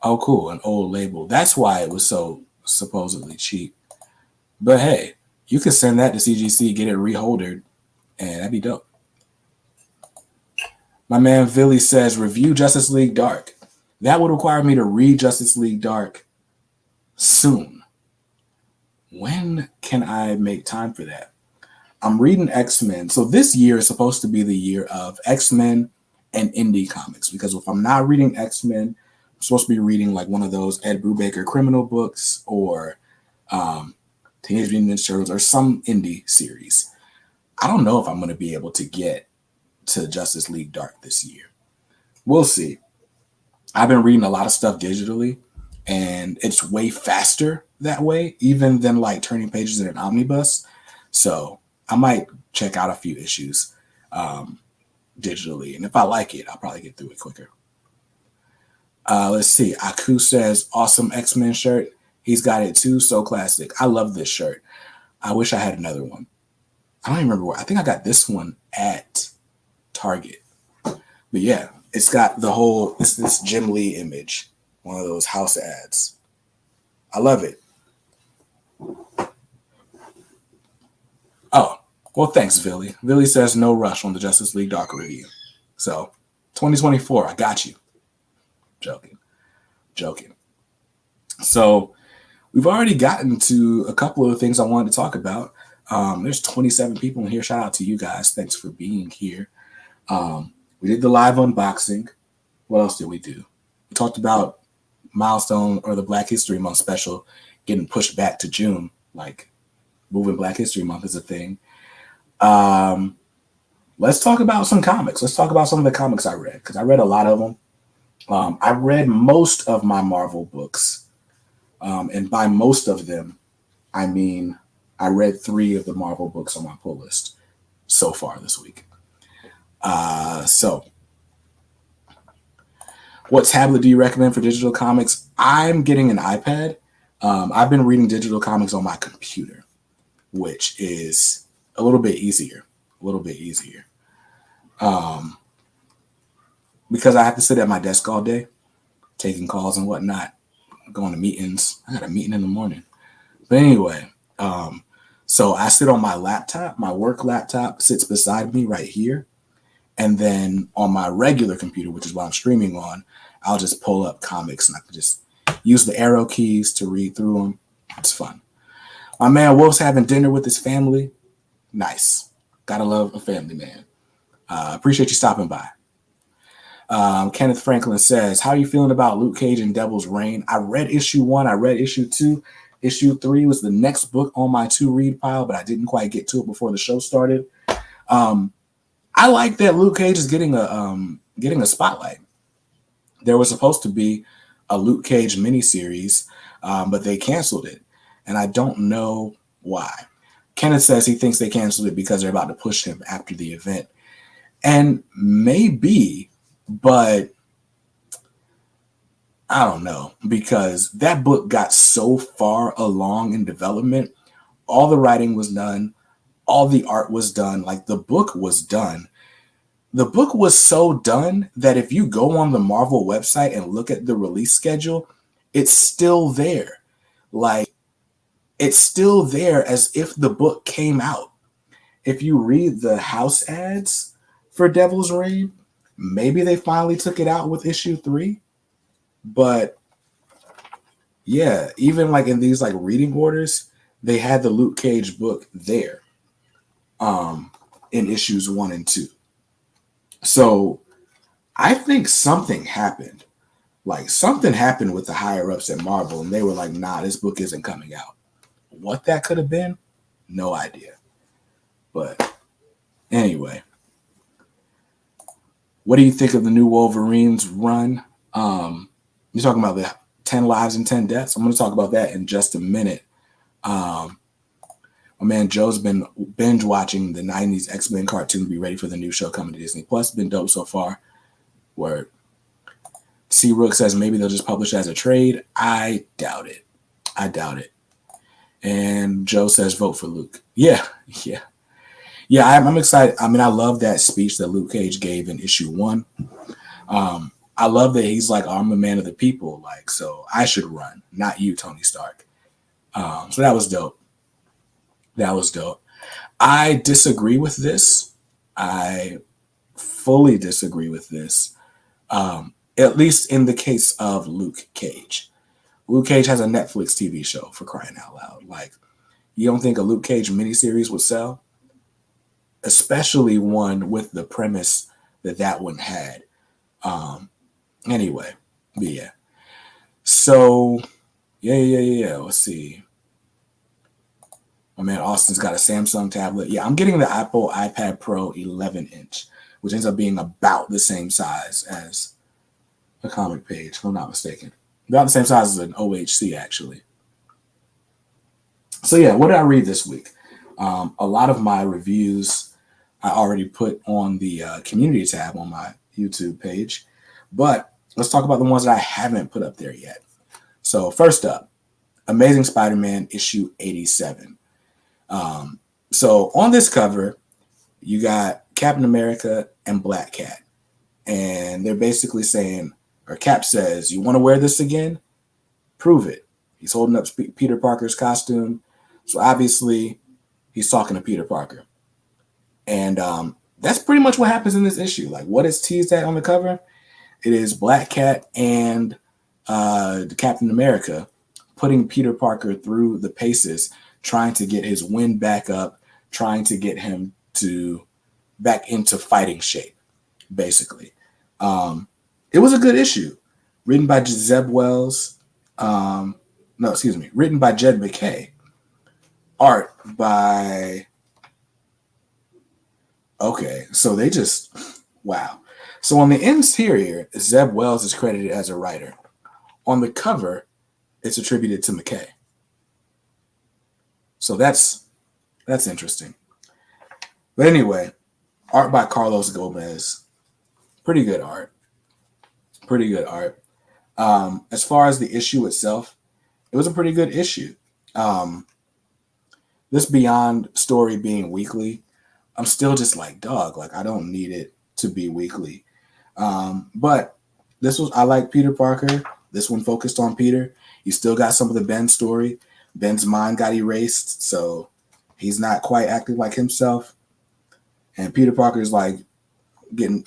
Oh, cool. An old label. That's why it was so supposedly cheap. But hey, you can send that to CGC, get it reholdered, and that'd be dope. My man Billy says, review Justice League Dark. That would require me to read Justice League Dark soon. When can I make time for that? I'm reading X-Men. So this year is supposed to be the year of X-Men and indie comics. Because if I'm not reading X-Men, I'm supposed to be reading like one of those Ed Brubaker criminal books or Teenage Mutant Ninja Turtles or some indie series. I don't know if I'm going to be able to get to Justice League Dark this year. We'll see. I've been reading a lot of stuff digitally, and it's way faster that way, even than like turning pages in an omnibus. So I might check out a few issues digitally, and if I like it, I'll probably get through it quicker. Let's see. Aku says, awesome X-Men shirt. He's got it too. So classic. I love this shirt. I wish I had another one. I don't even remember where. I think I got this one at Target. But yeah, it's got this Jim Lee image, one of those house ads. I love it. Oh, well, thanks, Billy. Billy says no rush on the Justice League Dark review. So, 2024, I got you. Joking. So, we've already gotten to a couple of the things I wanted to talk about. There's 27 people in here. Shout out to you guys. Thanks for being here. We did the live unboxing. What else did we do? We talked about Milestone or the Black History Month special getting pushed back to June, like moving Black History Month is a thing. Let's talk about some comics. Let's talk about some of the comics I read, because I read a lot of them. I read most of my Marvel books. And by most of them, I mean I read 3 of the Marvel books on my pull list so far this week. So what tablet do you recommend for digital comics? I'm getting an iPad. I've been reading digital comics on my computer, which is a little bit easier. Because I have to sit at my desk all day, taking calls and whatnot, going to meetings. I got a meeting in the morning. But anyway, so I sit on my laptop. My work laptop sits beside me right here. And then on my regular computer, which is what I'm streaming on, I'll just pull up comics and I can just use the arrow keys to read through them. It's fun. My man Wolf's having dinner with his family. Nice. Gotta love a family man. Appreciate you stopping by. Kenneth Franklin says, how are you feeling about Luke Cage and Devil's Reign? I read issue 1. I read issue 2. Issue 3 was the next book on my to-read pile, but I didn't quite get to it before the show started. I like that Luke Cage is getting a spotlight. There was supposed to be a Luke Cage miniseries but they canceled it, and I don't know why. Kenneth says he thinks they canceled it because they're about to push him after the event. And maybe, but I don't know, because that book got so far along in development. All the writing was done. All the art was done. Like, the book was done. The book was so done that if you go on the Marvel website and look at the release schedule, it's still there. Like, it's still there as if the book came out. If you read the house ads for Devil's Reign, maybe they finally took it out with issue 3. But yeah, even like in these like reading orders, they had the Luke Cage book there in issues 1 and 2. So I think something happened. Like, something happened with the higher ups at Marvel, and they were like, nah, this book isn't coming out. What that could have been, no idea. But anyway, what do you think of the new Wolverine's run? You're talking about the 10 lives and 10 deaths. I'm going to talk about that in just a minute. My man Joe's been binge watching the 90s X-Men cartoon. Be ready for the new show coming to Disney Plus. Been dope so far. Word. C. Rook says maybe they'll just publish it as a trade. I doubt it. And Joe says vote for Luke. Yeah. I'm excited. I mean, I love that speech that Luke Cage gave in issue 1. I love that he's like, I'm a man of the people. Like, so I should run, not you, Tony Stark. So that was dope. I disagree with this. I fully disagree with this. At least in the case of Luke Cage. Luke Cage has a Netflix TV show, for crying out loud. Like, you don't think a Luke Cage miniseries would sell? Especially one with the premise that one had. Anyway, but yeah. So, yeah. Let's see. My man Austin's got a Samsung tablet. Yeah, I'm getting the Apple iPad Pro 11-inch, which ends up being about the same size as a comic page, if I'm not mistaken. About the same size as an OHC, actually. So yeah, what did I read this week? A lot of my reviews I already put on the community tab on my YouTube page, but let's talk about the ones that I haven't put up there yet. So first up, Amazing Spider-Man issue 87. So on this cover, you got Captain America and Black Cat, and they're basically saying, or Cap says, you want to wear this again? Prove it. He's holding up Peter Parker's costume. So obviously he's talking to Peter Parker. And that's pretty much what happens in this issue. Like, what is teased at on the cover? It is Black Cat and Captain America putting Peter Parker through the paces, trying to get his wind back up, trying to get him to back into fighting shape, basically. It was a good issue, written by Zeb Wells. Written by Jed McKay. Art by... Okay, so they just... Wow. So on the interior, Zeb Wells is credited as a writer. On the cover, it's attributed to McKay. So that's interesting. But anyway, art by Carlos Gomez. Pretty good art. As far as the issue itself, it was a pretty good issue. This Beyond story being weekly, I'm still just like, dog, like I don't need it to be weekly. But I like Peter Parker. This one focused on Peter. You still got some of the Ben story. Ben's mind got erased, so he's not quite acting like himself. And Peter Parker is like getting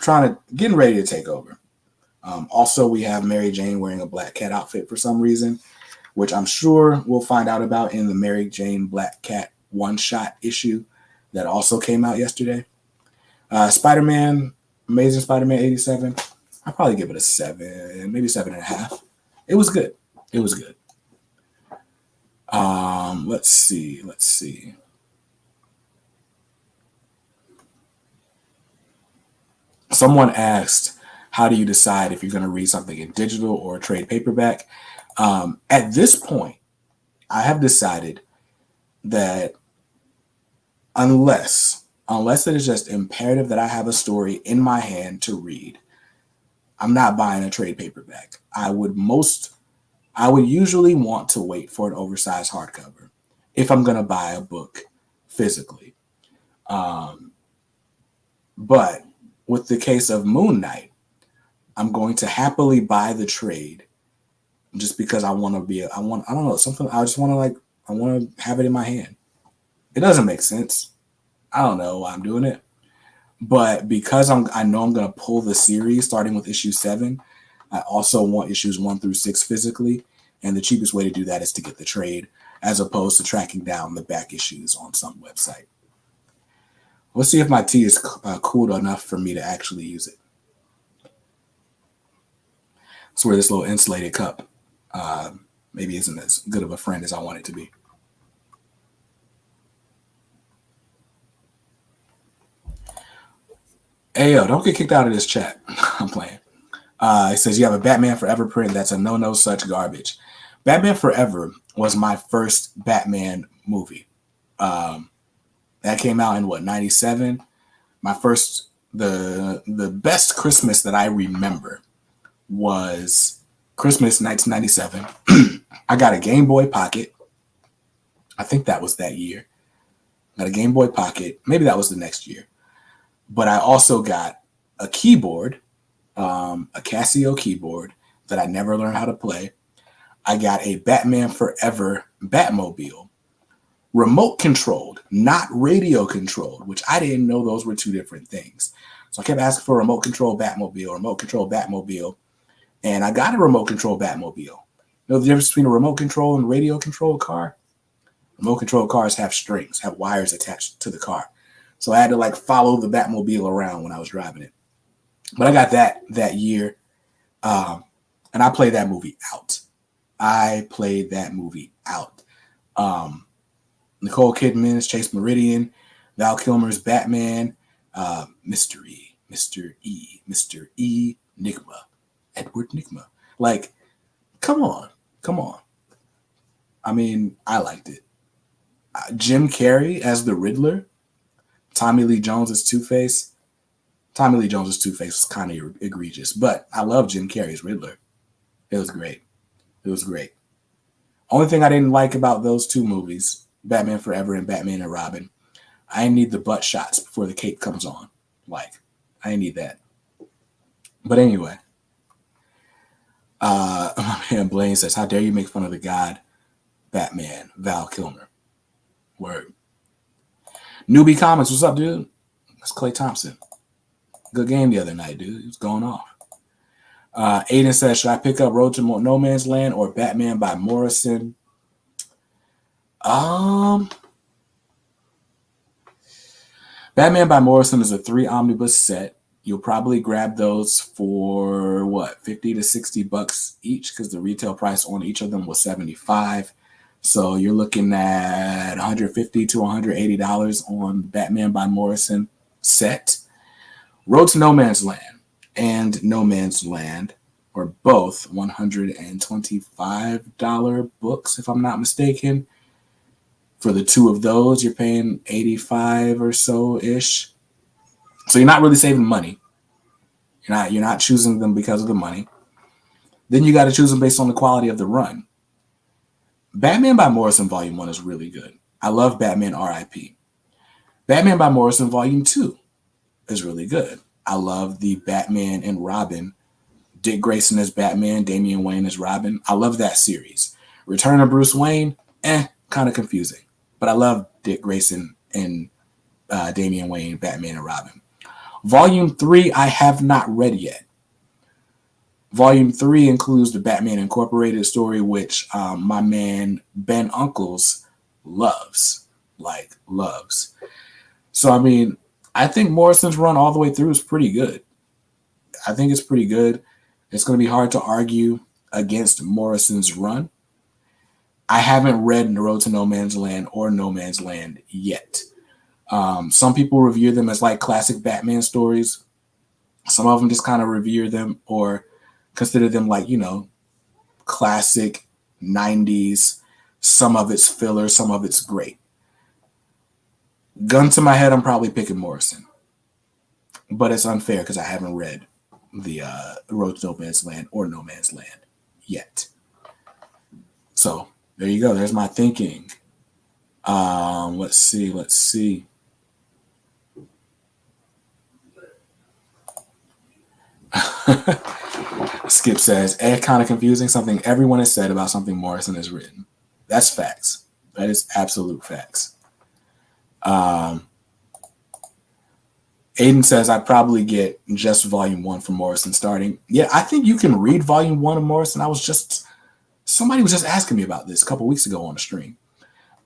ready to take over. Also, we have Mary Jane wearing a Black Cat outfit for some reason, which I'm sure we'll find out about in the Mary Jane Black Cat one-shot issue that also came out yesterday. Spider-Man, Amazing Spider-Man 87, I'd probably give it a 7, maybe 7.5. It was good. Let's see. Someone asked, how do you decide if you're going to read something in digital or trade paperback? At this point, I have decided that unless it is just imperative that I have a story in my hand to read, I'm not buying a trade paperback. I would usually want to wait for an oversized hardcover if I'm going to buy a book physically. But with the case of Moon Knight, I'm going to happily buy the trade just because I want to I don't know, something. I just want to I want to have it in my hand. It doesn't make sense. I don't know why I'm doing it. But because I know I'm going to pull the series starting with issue 7, I also want issues 1 through 6 physically. And the cheapest way to do that is to get the trade as opposed to tracking down the back issues on some website. Let's see if my tea is cooled enough for me to actually use it. That's where this little insulated cup maybe isn't as good of a friend as I want it to be. Hey, yo, don't get kicked out of this chat. I'm playing. It says you have a Batman Forever print. That's a no such garbage. Batman Forever was my first Batman movie. That came out in 97? My first, the best Christmas that I remember was Christmas 1997. I got a Game Boy Pocket. I think that was that year. Got a Game Boy Pocket. Maybe that was the next year. But I also got a keyboard, a Casio keyboard that I never learned how to play. I got a Batman Forever Batmobile, remote controlled, not radio controlled, which I didn't know those were two different things. So I kept asking for a remote control Batmobile, and I got a remote control Batmobile. You know the difference between a remote control and radio control car? Remote control cars have strings, have wires attached to the car. So I had to follow the Batmobile around when I was driving it. But I got that year, and I played that movie out. Nicole Kidman's Chase Meridian, Val Kilmer's Batman, Mr. E, Nigma, Edward Nigma. Come on. I mean, I liked it. Jim Carrey as the Riddler. Tommy Lee Jones' Two-Face. Tommy Lee Jones' Two-Face was kind of egregious, but I love Jim Carrey's Riddler. It was great. Only thing I didn't like about those two movies, Batman Forever and Batman and Robin, I need the butt shots before the cape comes on. I need that. But anyway, my man Blaine says, how dare you make fun of the god Batman, Val Kilmer. Word. Newbie Comics, what's up, dude? That's Clay Thompson. Good game the other night, dude. He was going off. Aiden says, should I pick up Road to No Man's Land or Batman by Morrison? Batman by Morrison is a 3 omnibus set. You'll probably grab those for what, $50 to $60 each, because the retail price on each of them was $75. So you're looking at $150 to $180 on Batman by Morrison set. Road to No Man's Land and No Man's Land are both $125 books, if I'm not mistaken. For the two of those, you're paying $85 or so-ish. So you're not really saving money. You're not choosing them because of the money. Then you got to choose them based on the quality of the run. Batman by Morrison Volume 1 is really good. I love Batman R.I.P. Batman by Morrison Volume 2 is really good. I love the Batman and Robin. Dick Grayson as Batman, Damian Wayne as Robin. I love that series. Return of Bruce Wayne, kind of confusing. But I love Dick Grayson and Damian Wayne, Batman and Robin. Volume 3, I have not read yet. Volume 3 includes the Batman Incorporated story, which my man Ben Uncles loves. So, I mean, I think Morrison's run all the way through is pretty good. I think it's pretty good. It's going to be hard to argue against Morrison's run. I haven't read The Road to No Man's Land or No Man's Land yet. Some people revere them as classic Batman stories. Some of them just kind of revere them or consider them classic 90s. Some of it's filler, some of it's great. Gun to my head, I'm probably picking Morrison. But it's unfair because I haven't read the Road to No Man's Land or No Man's Land yet. So there you go. There's my thinking. Let's see. Skip says, kind of confusing, something everyone has said about something Morrison has written. That's facts. That is absolute facts. Aiden says, I'd probably get just volume 1 from Morrison starting. Yeah, I think you can read volume 1 of Morrison. Somebody was just asking me about this a couple weeks ago on the stream.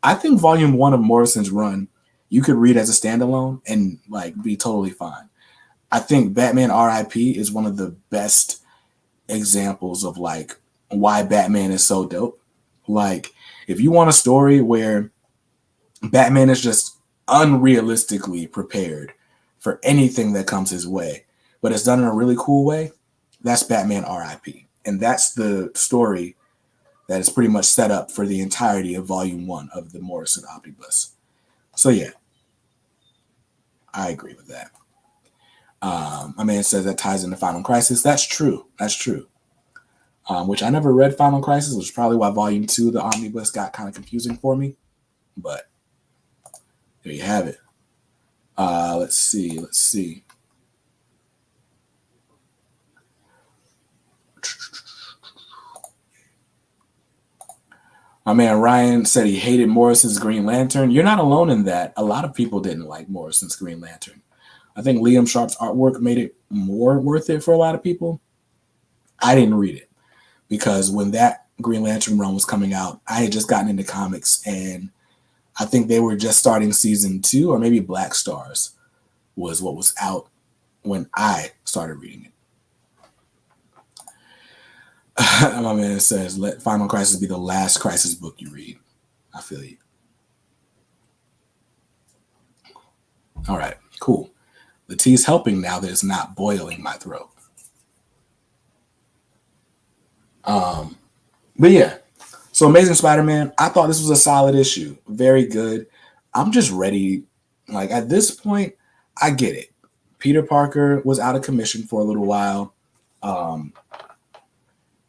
I think volume 1 of Morrison's run, you could read as a standalone and like be totally fine. I think Batman R.I.P. is one of the best examples of like why Batman is so dope. Like, if you want a story where Batman is just unrealistically prepared for anything that comes his way, but it's done in a really cool way, that's Batman R.I.P. And that's the story that is pretty much set up for the entirety of volume 1 of the Morrison Omnibus. So yeah, I agree with that. My man says that ties into Final Crisis. That's true. Which I never read Final Crisis, which is probably why volume 2 of the Omnibus got kind of confusing for me. But there you have it. Let's see. My man Ryan said he hated Morrison's Green Lantern. You're not alone in that. A lot of people didn't like Morrison's Green Lantern. I think Liam Sharp's artwork made it more worth it for a lot of people. I didn't read it because when that Green Lantern run was coming out, I had just gotten into comics, and I think they were just starting season 2, or maybe Black Stars was what was out when I started reading it. My man says, let Final Crisis be the last Crisis book you read. I feel you. All right, cool. The tea's helping now that it's not boiling my throat. But yeah, so Amazing Spider-Man, I thought this was a solid issue. Very good. I'm just ready. Like, at this point, I get it. Peter Parker was out of commission for a little while.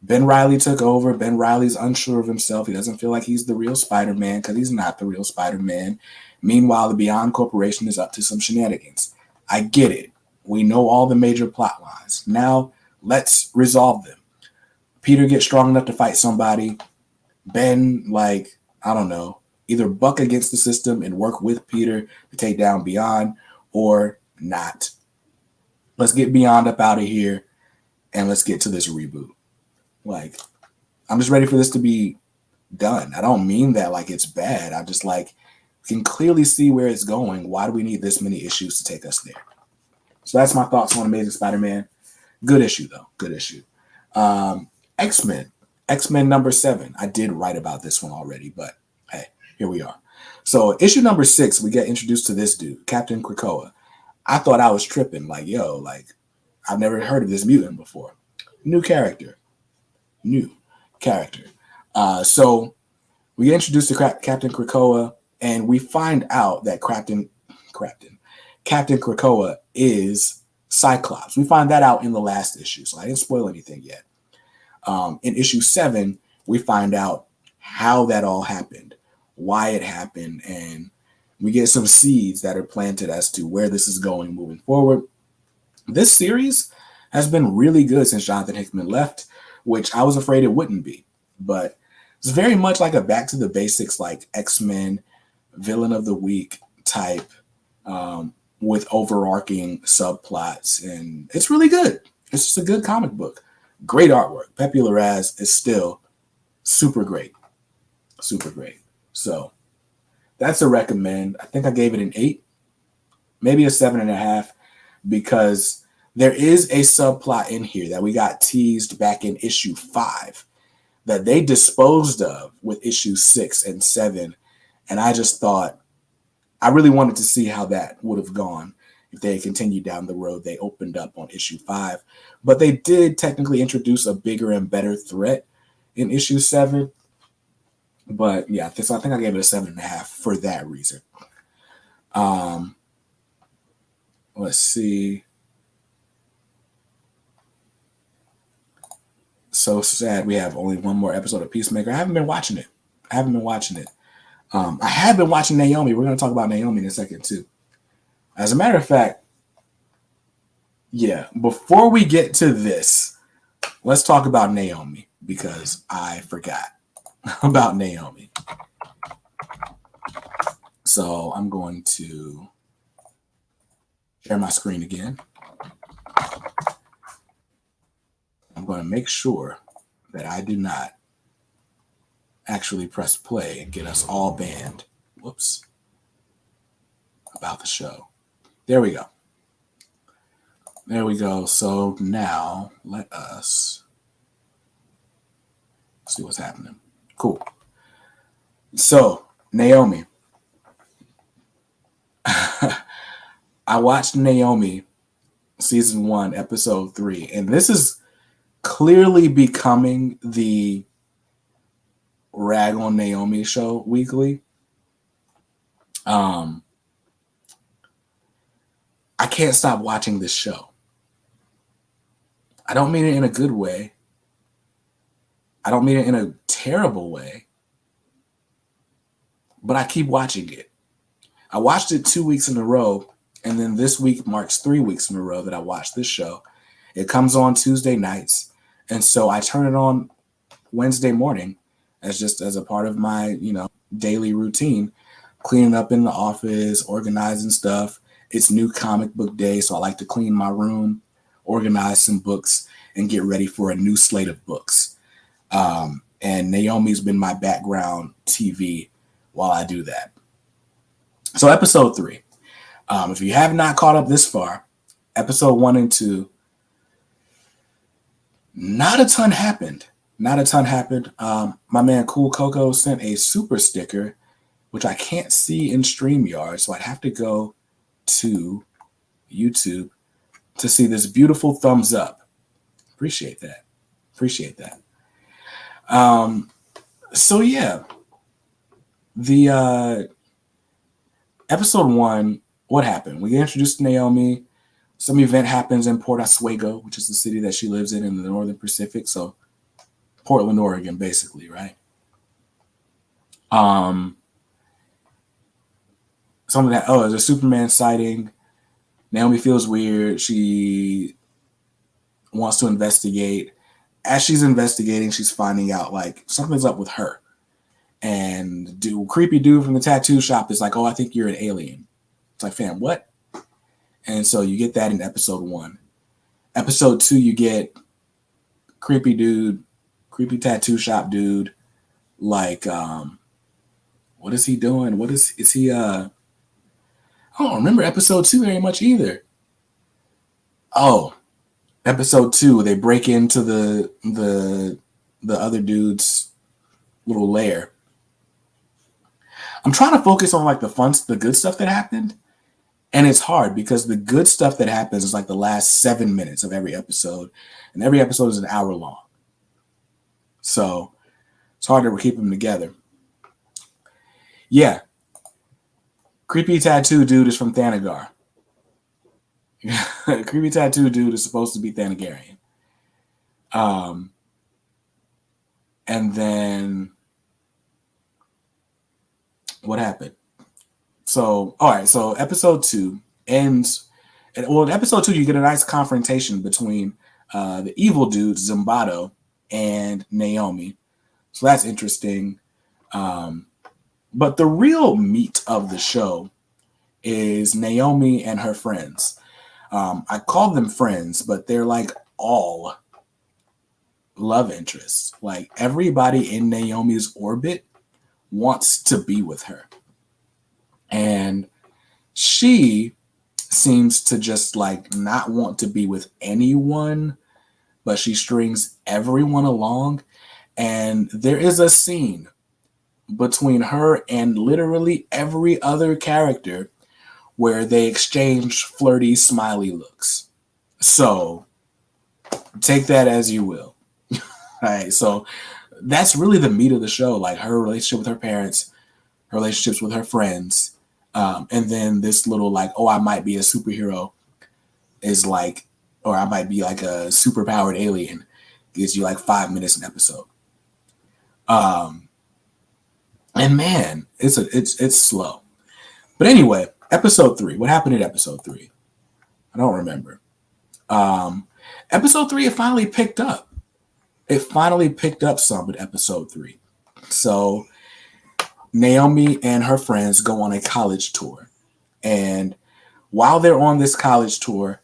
Ben Reilly took over. Ben Reilly's unsure of himself. He doesn't feel like he's the real Spider-Man because he's not the real Spider-Man. Meanwhile, the Beyond Corporation is up to some shenanigans. I get it. We know all the major plot lines. Now, let's resolve them. Peter gets strong enough to fight somebody. Ben, like, I don't know, either buck against the system and work with Peter to take down Beyond, or not. Let's get Beyond up out of here and let's get to this reboot. Like, I'm just ready for this to be done. I don't mean that like it's bad. I just like can clearly see where it's going. Why do we need this many issues to take us there? So that's my thoughts on Amazing Spider-Man. Good issue, though. Good issue. X-Men. X-Men number 7. I did write about this one already, but hey, here we are. So issue number 6, we get introduced to this dude, Captain Krakoa. I thought I was tripping. Like, yo, like, I've never heard of this mutant before. New character. So we get introduced to Captain Krakoa, and we find out that Captain Krakoa is Cyclops. We find that out in the last issue, so I didn't spoil anything yet. In issue 7, we find out how that all happened, why it happened, and we get some seeds that are planted as to where this is going moving forward. This series has been really good since Jonathan Hickman left, which I was afraid it wouldn't be. But it's very much like a back to the basics, like X-Men, villain of the week type, with overarching subplots. And it's really good. It's just a good comic book. Great artwork. Pepe Larraz is still super great. Super great. So that's a recommend. I think I gave it an 8, maybe a 7.5, because there is a subplot in here that we got teased back in issue 5 that they disposed of with issue 6 and 7. And I just thought, I really wanted to see how that would have gone if they had continued down the road they opened up on issue 5. But they did technically introduce a bigger and better threat in issue 7. But yeah, so I think I gave it a 7.5 for that reason. Let's see. So sad we have only one more episode of Peacemaker. I haven't been watching it. I have been watching Naomi. We're going to talk about Naomi in a second too. As a matter of fact, yeah, before we get to this, let's talk about Naomi because I forgot about Naomi. So I'm going to share my screen again. I'm going to make sure that I do not actually press play and get us all banned. Whoops. About the show. There we go. There we go. So now let us see what's happening. Cool. So, Naomi. I watched Naomi season 1, episode 3, and this is clearly becoming the Rag on Naomi show weekly. I can't stop watching this show. I don't mean it in a good way. I don't mean it in a terrible way. But I keep watching it. I watched it 2 weeks in a row, and then this week marks 3 weeks in a row that I watched this show. It comes on Tuesday nights, and so I turn it on Wednesday morning as a part of my, daily routine, cleaning up in the office, organizing stuff. It's new comic book day, so I like to clean my room, organize some books, and get ready for a new slate of books. And Naomi's been my background TV while I do that. So episode 3. If you have not caught up this far, episode 1 and 2, not a ton happened. My man Cool Coco sent a super sticker, which I can't see in StreamYard, so I'd have to go to YouTube to see this beautiful thumbs up. Appreciate that. So yeah, the episode 1, what happened? We get introduced to Naomi. Some event happens in Port Oswego, which is the city that she lives in the Northern Pacific. So Portland, Oregon, basically, right? There's a Superman sighting. Naomi feels weird. She wants to investigate. As she's investigating, she's finding out like something's up with her. And creepy dude from the tattoo shop is like, "Oh, I think you're an alien." It's like, fam, what? And so you get that in episode 1. Episode 2, you get creepy tattoo shop dude. Like, what is he doing? Is he? I don't remember episode 2 very much either. Oh, episode 2, they break into the other dude's little lair. I'm trying to focus on like the good stuff that happened. And it's hard because the good stuff that happens is like the last 7 minutes of every episode. And every episode is an hour long. So it's hard to keep them together. Yeah. Creepy tattoo dude is from Thanagar. Creepy tattoo dude is supposed to be Thanagarian. And then what happened? So, all right. So episode 2 ends. In episode 2, you get a nice confrontation between the evil dude, Zimbato, and Naomi. So that's interesting. But the real meat of the show is Naomi and her friends. I call them friends, but they're like all love interests. Like everybody in Naomi's orbit wants to be with her. And she seems to just like not want to be with anyone, but she strings everyone along. And there is a scene between her and literally every other character where they exchange flirty, smiley looks. So take that as you will. All right. So that's really the meat of the show. Like her relationship with her parents, her relationships with her friends, and then this little like, oh, I might be a superhero is like, or I might be like a superpowered alien. Gives you like 5 minutes an episode. And man, it's slow. But anyway, episode 3. What happened in episode 3? I don't remember. Episode 3, it finally picked up. It finally picked up some in episode 3. So Naomi and her friends go on a college tour. And while they're on this college tour,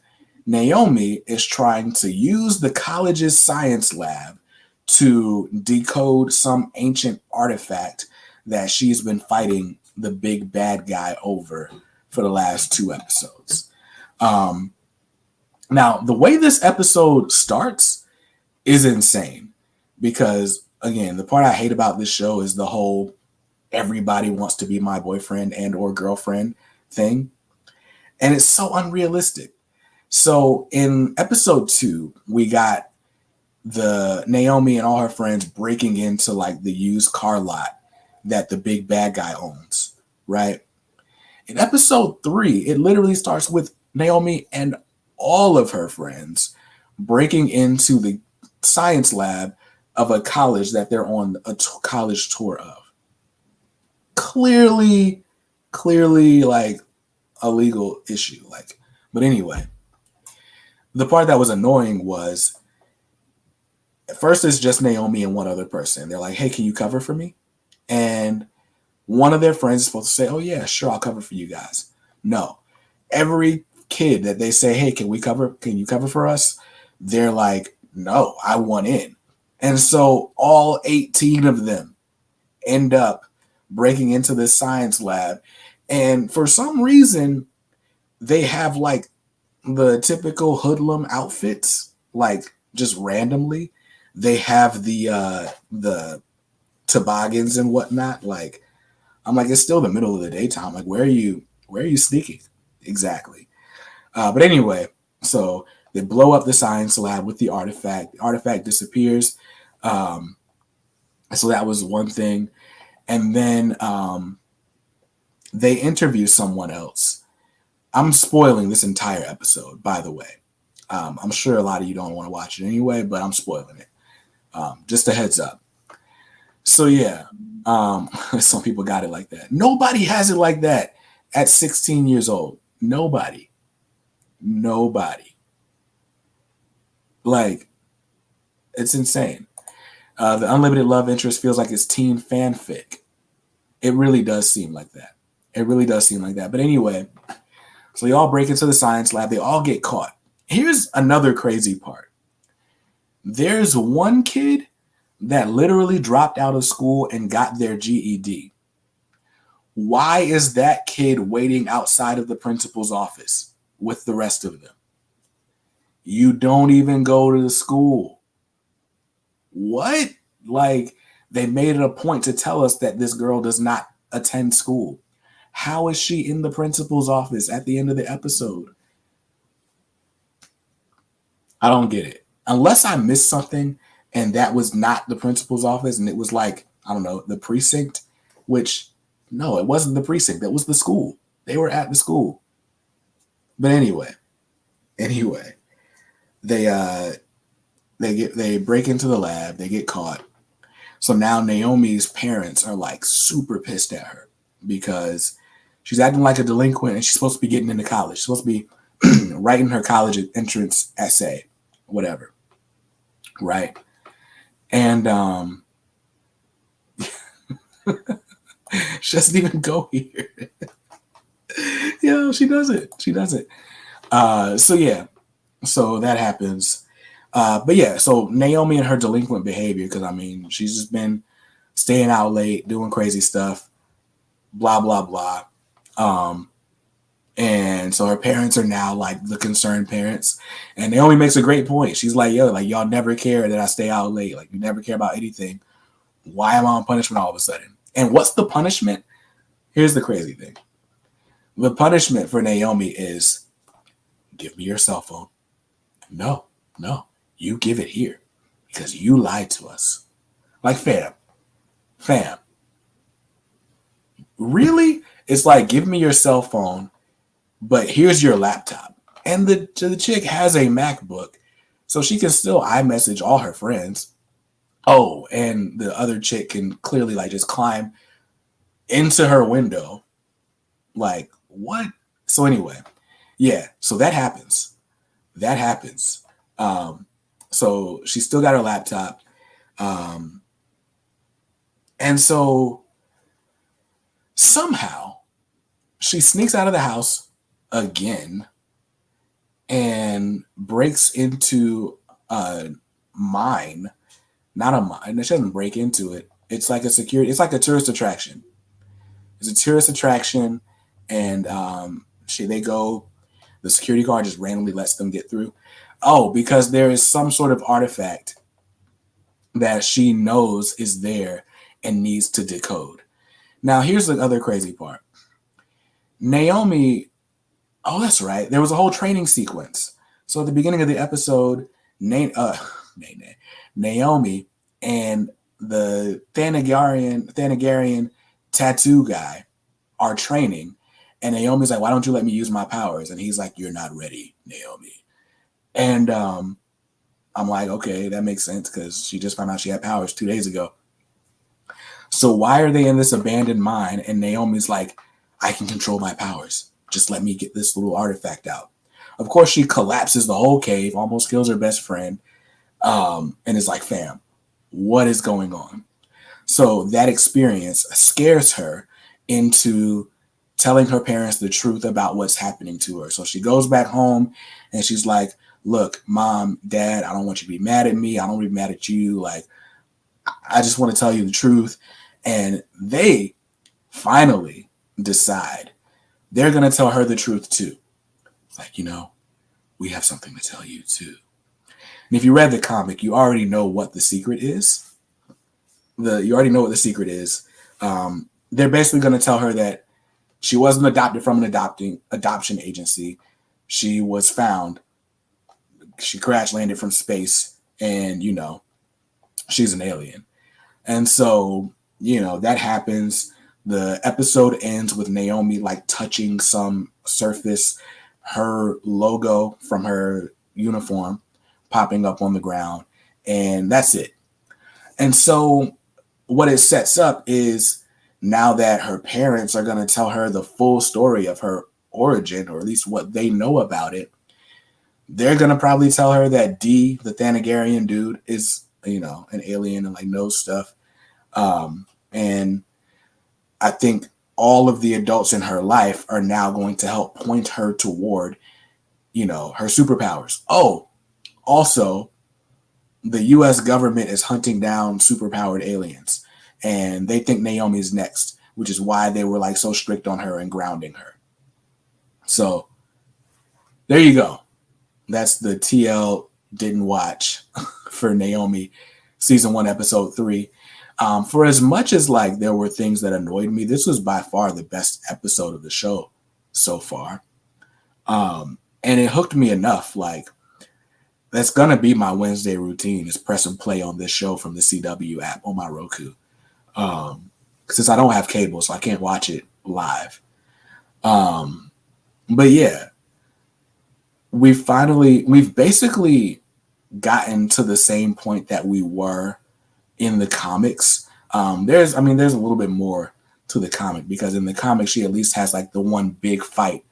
Naomi is trying to use the college's science lab to decode some ancient artifact that she's been fighting the big bad guy over for the last 2 episodes. Now, the way this episode starts is insane because, again, the part I hate about this show is the whole everybody wants to be my boyfriend and or girlfriend thing. And it's so unrealistic. So in episode 2, we got the Naomi and all her friends breaking into like the used car lot that the big bad guy owns, right? In episode 3, it literally starts with Naomi and all of her friends breaking into the science lab of a college that they're on a college tour of. Clearly like a legal issue. Like, but anyway, the part that was annoying was at first it's just Naomi and one other person. They're like, hey, can you cover for me? And one of their friends is supposed to say, oh yeah, sure, I'll cover for you guys. No. Every kid that they say, hey, can you cover for us? They're like, no, I want in. And so all 18 of them end up breaking into this science lab. And for some reason, they have like the typical hoodlum outfits, like just randomly. They have the toboggans and whatnot. Like, I'm like, it's still the middle of the daytime. Like, where are you sneaking? Exactly. But anyway, so they blow up the science lab with the artifact. The artifact disappears. So that was one thing. And then they interview someone else. I'm spoiling this entire episode, by the way. I'm sure a lot of you don't want to watch it anyway, but I'm spoiling it. Just a heads up. So yeah, some people got it like that. Nobody has it like that at 16 years old. Nobody. Like, it's insane. The unlimited love interest feels like it's teen fanfic. It really does seem like that. But anyway, so they all break into the science lab. They all get caught. Here's another crazy part. There's one kid that literally dropped out of school and got their GED. Why is that kid waiting outside of the principal's office with the rest of them? You don't even go to the school. What? Like, they made it a point to tell us that this girl does not attend school. How is she in the principal's office at the end of the episode? I don't get it. Unless I missed something and that was not the principal's office and it was like, I don't know, the precinct, which, no, it wasn't the precinct. That was the school. They were at the school. But anyway, they break into the lab. They get caught. So now Naomi's parents are like super pissed at her because she's acting like a delinquent and she's supposed to be getting into college. She's supposed to be writing her college entrance essay, whatever. Right. And she doesn't even go here. She doesn't. So yeah. So that happens. But yeah, so Naomi and her delinquent behavior, because I mean, she's just been staying out late, doing crazy stuff, blah, blah, blah. And so her parents are now like the concerned parents. And Naomi makes a great point. She's like, yo, like y'all never care that I stay out late. Like you never care about anything. Why am I on punishment all of a sudden? And what's the punishment? Here's the crazy thing. The punishment for Naomi is give me your cell phone. No, you give it here because you lied to us. Like, fam, really? It's like, give me your cell phone, but here's your laptop. And the chick has a MacBook, so she can still iMessage all her friends. Oh, and the other chick can clearly like just climb into her window. Like, what? So anyway, yeah, so that happens. That happens. Um, so she still got her laptop. Um, and so somehow she sneaks out of the house again and breaks into a mine. Not a mine. She doesn't break into it. It's like a security. It's like a tourist attraction. It's a tourist attraction, and they go. The security guard just randomly lets them get through. Oh, because there is some sort of artifact that she knows is there and needs to decode. Now, here's the other crazy part. Naomi, oh, that's right. There was a whole training sequence. So at the beginning of the episode, Naomi and the Thanagarian tattoo guy are training. And Naomi's like, why don't you let me use my powers? And he's like, you're not ready, Naomi. And I'm like, okay, that makes sense because she just found out she had powers 2 days ago. So why are they in this abandoned mine? And Naomi's like, I can control my powers. Just let me get this little artifact out. Of course, she collapses the whole cave, almost kills her best friend, and is like, fam, what is going on? So that experience scares her into telling her parents the truth about what's happening to her. So she goes back home and she's like, look, mom, dad, I don't want you to be mad at me. I don't want to be mad at you. Like, I just want to tell you the truth. And they finally decide they're going to tell her the truth too. It's like, we have something to tell you too. And if you read the comic, you already know what the secret is. You already know what the secret is. They're basically going to tell her that she wasn't adopted from an adoption agency. She was found. She crash landed from space, and she's an alien. And so that happens. The episode ends with Naomi like touching some surface, her logo from her uniform popping up on the ground, and that's it. And so what it sets up is now that her parents are going to tell her the full story of her origin, or at least what they know about it, they're going to probably tell her that D, the Thanagarian dude, is, an alien and like knows stuff. And I think all of the adults in her life are now going to help point her toward, her superpowers. Oh, also, the U.S. government is hunting down superpowered aliens, and they think Naomi's next, which is why they were like so strict on her and grounding her. So there you go. That's the TL didn't watch for Naomi season 1, episode 3. For as much as like there were things that annoyed me, this was by far the best episode of the show so far. And it hooked me enough. Like, that's going to be my Wednesday routine, is press and play on this show from the CW app on my Roku. Since I don't have cable, so I can't watch it live. But yeah, we've basically gotten to the same point that we were in the comics. There's a little bit more to the comic, because in the comic, she at least has like the one big fight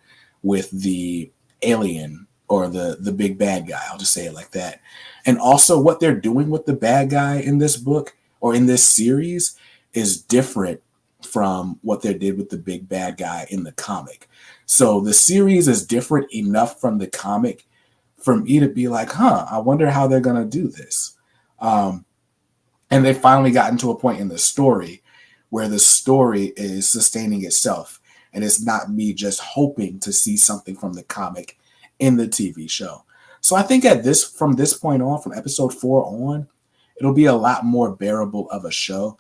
with the alien, or the big bad guy. I'll just say it like that. And also what they're doing with the bad guy in this book, or in this series, is different from what they did with the big bad guy in the comic. So the series is different enough from the comic for me to be like, I wonder how they're going to do this. And they finally gotten to a point in the story where the story is sustaining itself. And it's not me just hoping to see something from the comic in the TV show. So I think from this point on, from episode 4 on, it'll be a lot more bearable of a show.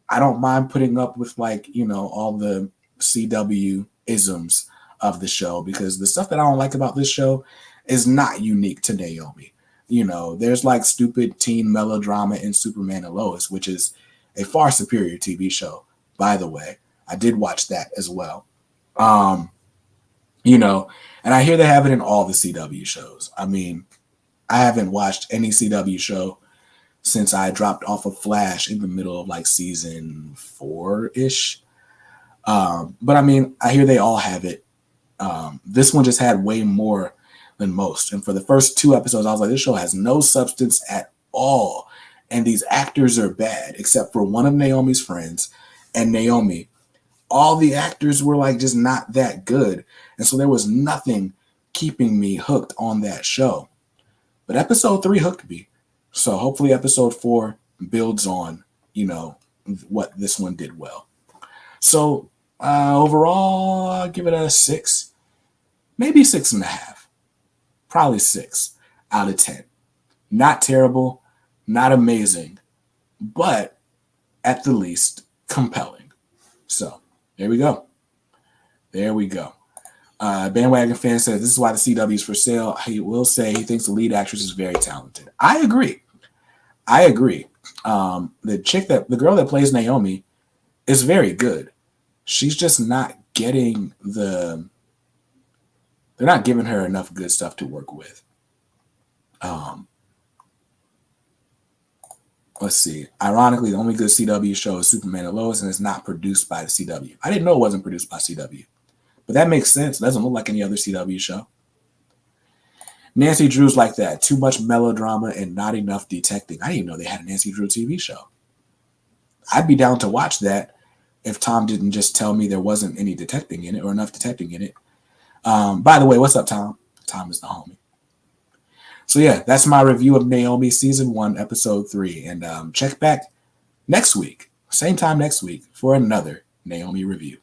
I don't mind putting up with all the CW isms of the show, because the stuff that I don't like about this show is not unique to Naomi. You know, there's like stupid teen melodrama in Superman and Lois, which is a far superior TV show, by the way. I did watch that as well. Um, you know, and I hear they have it in all the CW shows. I mean, I haven't watched any CW show since I dropped off of Flash in the middle of like season 4-ish. But I mean, I hear they all have it. This one just had way more than most. And for the first 2 episodes, I was like, this show has no substance at all. And these actors are bad, except for one of Naomi's friends and Naomi. All the actors were like just not that good. And so there was nothing keeping me hooked on that show. But episode 3 hooked me. So hopefully episode 4 builds on, you know, what this one did well. So overall, I'll give it a 6, maybe 6.5. Probably 6 out of 10. Not terrible, not amazing, but at the least compelling. So there we go. There we go. Bandwagon fan says this is why the CW is for sale. He will say he thinks the lead actress is very talented. I agree. The girl that plays Naomi is very good. She's just not getting they're not giving her enough good stuff to work with. Let's see. Ironically, the only good CW show is Superman and Lois, and it's not produced by the CW. I didn't know it wasn't produced by CW. But that makes sense. It doesn't look like any other CW show. Nancy Drew's like that. Too much melodrama and not enough detecting. I didn't even know they had a Nancy Drew TV show. I'd be down to watch that if Tom didn't just tell me there wasn't any detecting in it or enough detecting in it. By the way, what's up, Tom? Tom is the homie. So yeah, that's my review of Naomi Season 1, Episode 3. And check back next week, same time next week, for another Naomi review.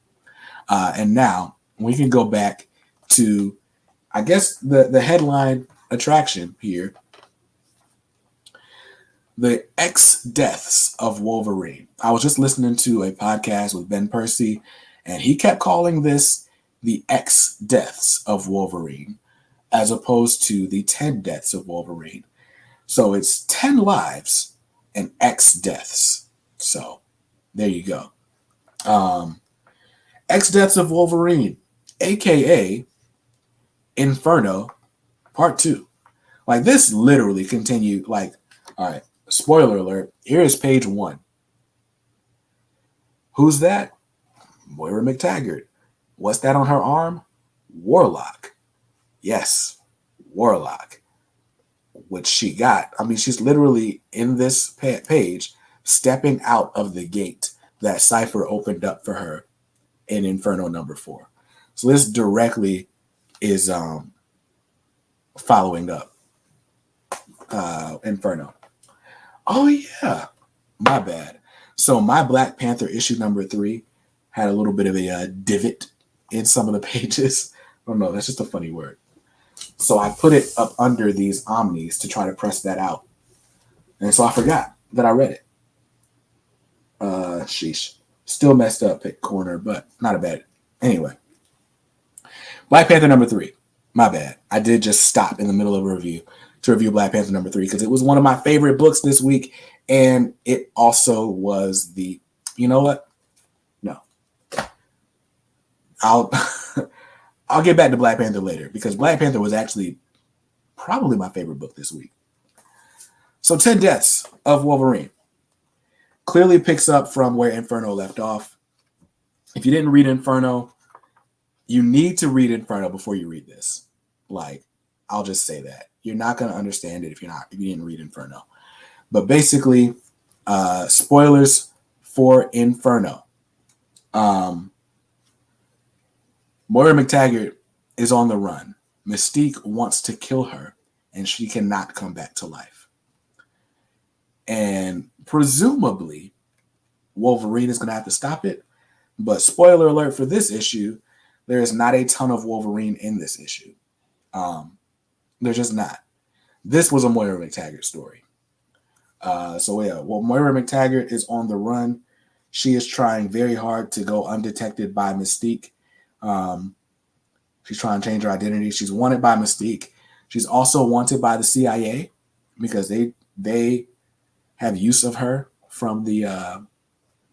And now we can go back to, I guess, the headline attraction here. The X-Deaths of Wolverine. I was just listening to a podcast with Ben Percy, and he kept calling this the X-Deaths of Wolverine, as opposed to the 10 deaths of Wolverine. So it's 10 lives and X-Deaths. So there you go. X-Deaths of Wolverine, a.k.a. Inferno, Part 2. Like, this literally continued, like, all right, spoiler alert, here is page 1. Who's that? Moira McTaggart. What's that on her arm? Warlock. Yes, Warlock. Which she got. I mean, she's literally in this page stepping out of the gate that Cypher opened up for her in Inferno number 4. So this directly is following up Inferno. Oh yeah, my bad. So my Black Panther issue number 3 had a little bit of a divot in some of the pages. I don't know, that's just a funny word. So I put it up under these Omnis to try to press that out. And so I forgot that I read it. Sheesh. Still messed up at corner, but not a bad. Anyway. Black Panther number 3. My bad. I did just stop in the middle of a review to review Black Panther number 3 because it was one of my favorite books this week. And it also was the, you know what? No. I'll get back to Black Panther later because Black Panther was actually probably my favorite book this week. So 10 Deaths of Wolverine clearly picks up from where Inferno left off. If you didn't read Inferno, you need to read Inferno before you read this. Like, I'll just say that. You're not going to understand it if you didn't read Inferno. But basically, spoilers for Inferno. Moira McTaggart is on the run. Mystique wants to kill her, and she cannot come back to life. And presumably, Wolverine is going to have to stop it. But spoiler alert for this issue, there is not a ton of Wolverine in this issue. There's just not. This was a Moira McTaggart story. Moira McTaggart is on the run. She is trying very hard to go undetected by Mystique. She's trying to change her identity. She's wanted by Mystique. She's also wanted by the CIA. because they have use of her from the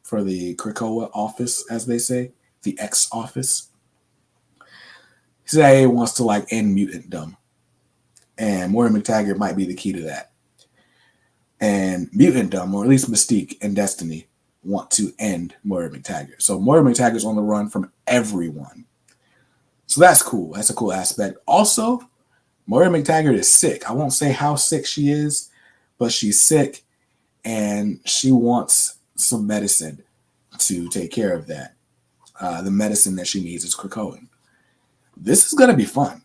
for the Krakoa office, as they say, the X office. CIA wants to like end mutantdom, and Moira McTaggart might be the key to that. And mutantdom, or at least Mystique and Destiny, want to end Moira McTaggart. So Moira McTaggart's on the run from everyone. So that's cool. That's a cool aspect. Also, Moira McTaggart is sick. I won't say how sick she is, but she's sick, and she wants some medicine to take care of that. The medicine that she needs is Krakoan. This is going to be fun.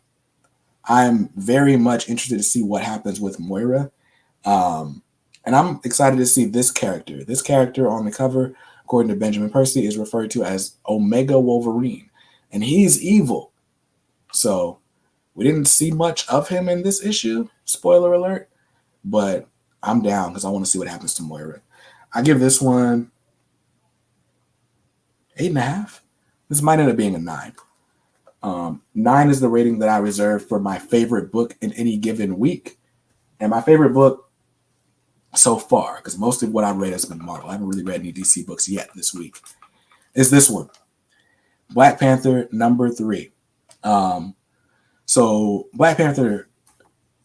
I'm very much interested to see what happens with Moira. And I'm excited to see this character. This character on the cover, according to Benjamin Percy, is referred to as Omega Wolverine. And he's evil. So we didn't see much of him in this issue. Spoiler alert. But I'm down because I want to see what happens to Moira. I give this one 8.5. This might end up being a 9. 9 is the rating that I reserve for my favorite book in any given week. And my favorite book so far, because most of what I've read has been Marvel. I haven't really read any DC books yet this week, is this one. Black Panther number 3. So Black Panther,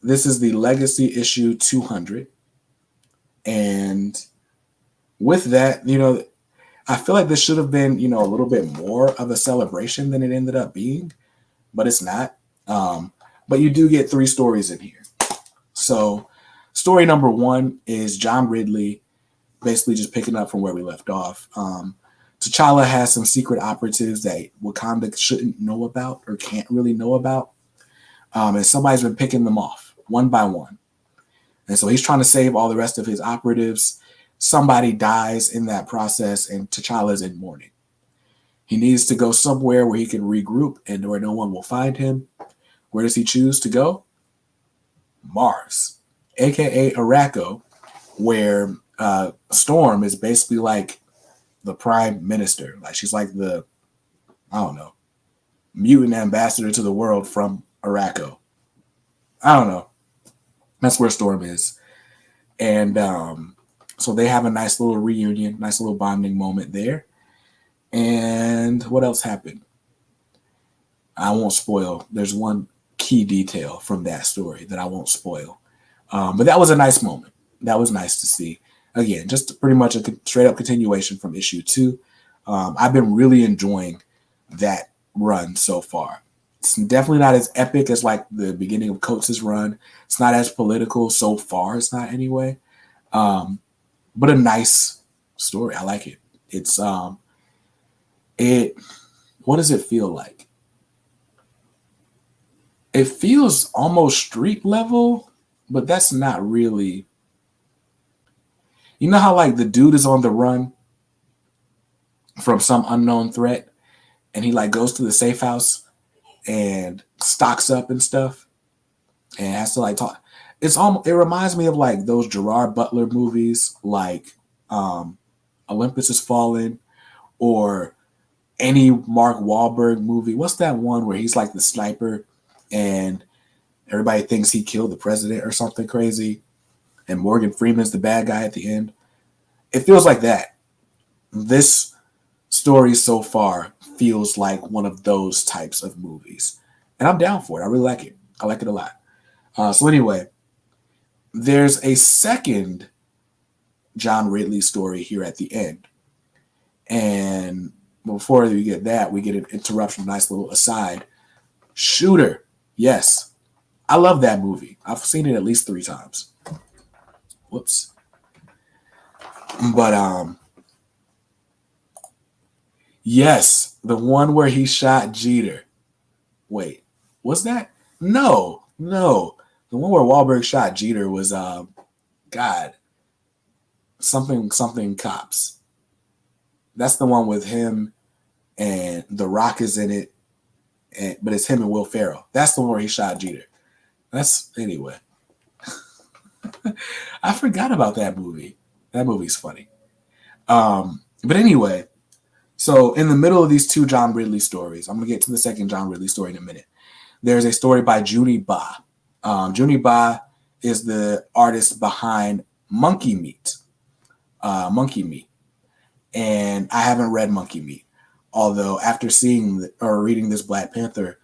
this is the Legacy issue 200. And with that, I feel like this should have been, a little bit more of a celebration than it ended up being, but it's not. But you do get 3 stories in here. So story number 1 is John Ridley, basically just picking up from where we left off. T'Challa has some secret operatives that Wakanda shouldn't know about or can't really know about. And somebody's been picking them off one by one. And so he's trying to save all the rest of his operatives. Somebody dies in that process, and T'Challa's in mourning. He needs to go somewhere where he can regroup and where no one will find him. Where does he choose to go? Mars, aka Arakko, where Storm is basically like the prime minister. Like she's like the, mutant ambassador to the world from Arakko. I don't know. That's where Storm is. And so they have a nice little reunion, nice little bonding moment there. And what else happened? I won't spoil. There's one key detail from that story that I won't spoil. But that was a nice moment. That was nice to see. Again, just pretty much a straight up continuation from issue 2. I've been really enjoying that run so far. It's definitely not as epic as like the beginning of Coates' run. It's not as political so far. It's not anyway. But a nice story. I like it. It's what does it feel like? It feels almost street level, but that's not really. You know how like the dude is on the run from some unknown threat, and he like goes to the safe house and stocks up and stuff, and has to like talk. It reminds me of like those Gerard Butler movies, like Olympus Has Fallen, or any Mark Wahlberg movie. What's that one where he's like the sniper, and everybody thinks he killed the president or something crazy, and Morgan Freeman's the bad guy at the end? It feels like that. This story so far feels like one of those types of movies. And I'm down for it. I really like it. I like it a lot. So anyway, there's a second John Ridley story here at the end. And before we get that, we get an interruption, nice little aside. Shooter. Yes. I love that movie. I've seen it at least 3 times. Whoops. But yes, the one where he shot Jeter. Wait, was that? No. The one where Wahlberg shot Jeter was something cops. That's the one with him and The Rock is in it, but it's him and Will Ferrell. That's the one where he shot Jeter. Anyway. I forgot about that movie. That movie's funny. But anyway, so in the middle of these 2 John Ridley stories, I'm going to get to the second John Ridley story in a minute. There's a story by Junie Ba. Junie Ba is the artist behind Monkey Meat. Monkey Meat. And I haven't read Monkey Meat. Although after seeing or reading this Black Panther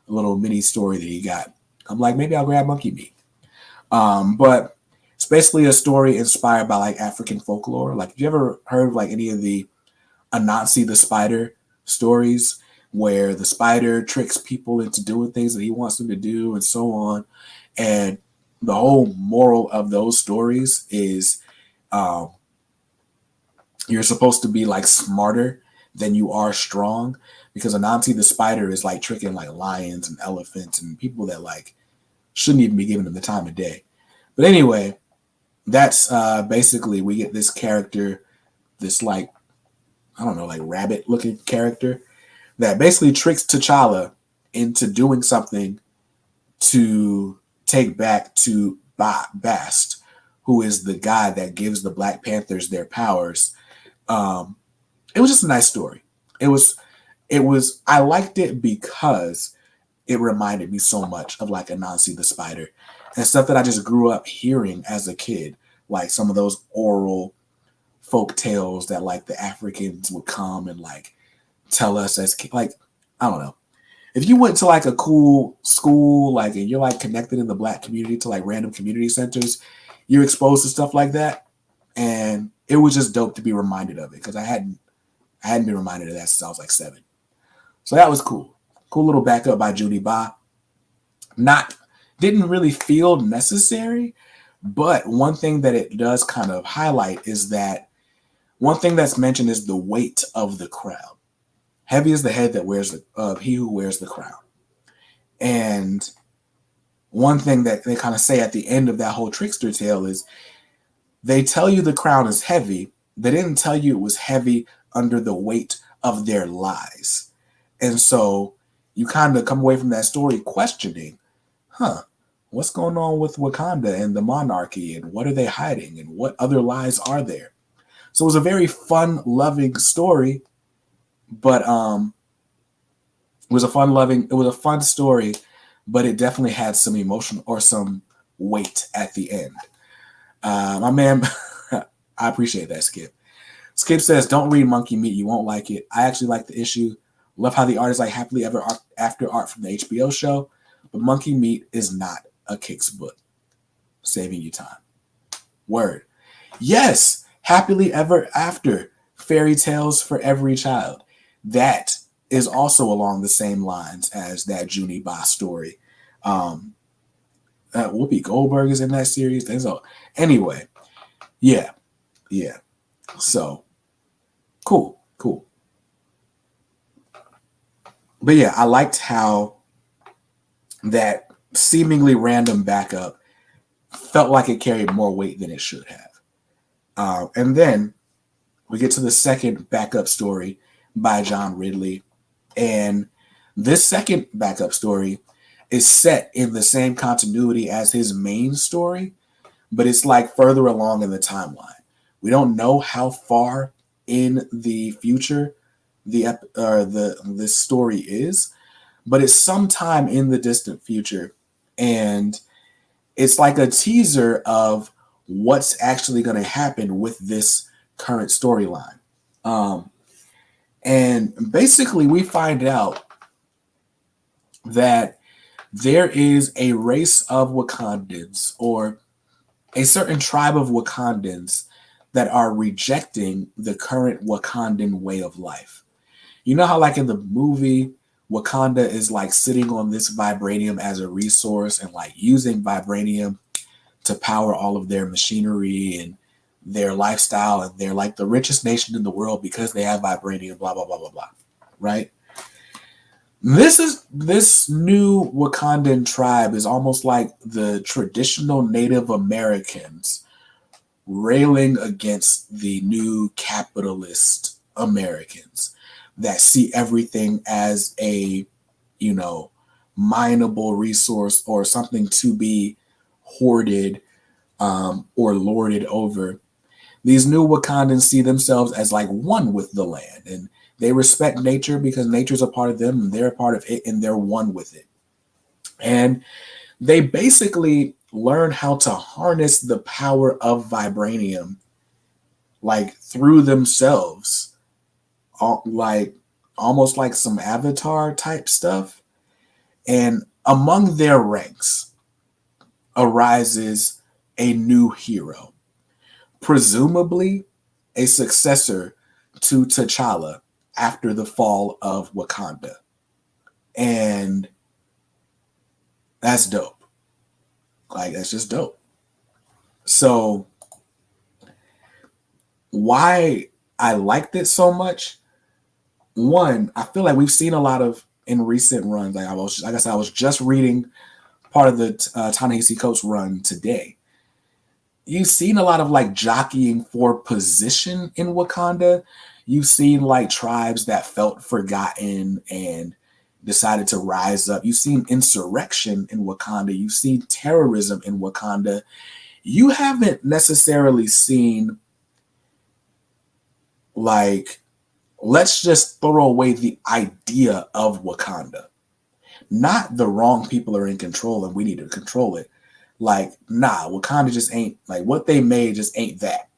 little mini story that he got, I'm like, maybe I'll grab Monkey Meat. But it's basically a story inspired by like African folklore. Like, have you ever heard of like any of the Anansi the Spider stories where the spider tricks people into doing things that he wants them to do and so on? And the whole moral of those stories is you're supposed to be like smarter than you are strong, because Anansi the Spider is like tricking like lions and elephants and people that like shouldn't even be giving them the time of day. But anyway, that's basically we get this character, this like, I don't know, like rabbit looking character that basically tricks T'Challa into doing something to take back to Bast, who is the guy that gives the Black Panthers their powers. It was just a nice story. It was, I liked it because it reminded me so much of like Anansi the Spider and stuff that I just grew up hearing as a kid, like some of those oral folk tales that like the Africans would come and like tell us as like, I don't know. If you went to like a cool school, like, and you're like connected in the Black community to like random community centers, you're exposed to stuff like that. And it was just dope to be reminded of it, because I hadn't been reminded of that since I was like 7. So that was cool. Cool little backup by Judy Ba. Didn't really feel necessary, but one thing that it does kind of highlight is that one thing that's mentioned is the weight of the crown. Heavy is the head that wears he who wears the crown. And one thing that they kind of say at the end of that whole trickster tale is they tell you the crown is heavy. They didn't tell you it was heavy under the weight of their lies. And so you kind of come away from that story questioning, what's going on with Wakanda and the monarchy, and what are they hiding, and what other lies are there? So it was a very fun, loving story, but it was a fun story, but it definitely had some emotion or some weight at the end. My man, I appreciate that, Skip. Skip says, don't read Monkey Meat, you won't like it. I actually like the issue. Love how the art is like happily ever after art from the HBO show, but Monkey Meat is not a Kicks book. Saving you time. Word. Yes, happily ever after, fairy tales for every child. That is also along the same lines as that Junie Ba story. Whoopi Goldberg is in that series. So anyway, yeah. So cool. But yeah, I liked how that seemingly random backup felt like it carried more weight than it should have. And then we get to the second backup story by John Ridley. And this second backup story is set in the same continuity as his main story, but it's like further along in the timeline. We don't know how far in the future this story is, but it's sometime in the distant future, and it's like a teaser of what's actually going to happen with this current storyline. And basically we find out that there is a race of Wakandans, or a certain tribe of Wakandans, that are rejecting the current Wakandan way of life. You know how like in the movie, Wakanda is like sitting on this vibranium as a resource and like using vibranium to power all of their machinery and their lifestyle, and they're like the richest nation in the world because they have vibranium, blah, blah, blah, blah, blah, right? This new Wakandan tribe is almost like the traditional Native Americans railing against the new capitalist Americans that see everything as a, mineable resource or something to be hoarded or lorded over. These new Wakandans see themselves as like one with the land, and they respect nature because nature's a part of them and they're a part of it and they're one with it. And they basically learn how to harness the power of vibranium, like through themselves, like almost like some Avatar type stuff. And among their ranks arises a new hero, presumably a successor to T'Challa after the fall of Wakanda. And that's dope. Like, that's just dope. So, why I liked it so much, one, I feel like we've seen a lot of in recent runs. Like I said, I was just reading part of the Ta-Nehisi Coates run today. You've seen a lot of like jockeying for position in Wakanda. You've seen like tribes that felt forgotten and decided to rise up. You've seen insurrection in Wakanda. You've seen terrorism in Wakanda. You haven't necessarily seen, like, let's just throw away the idea of Wakanda. Not the wrong people are in control and we need to control it. Like, nah, Wakanda just ain't, like, what they made just ain't that.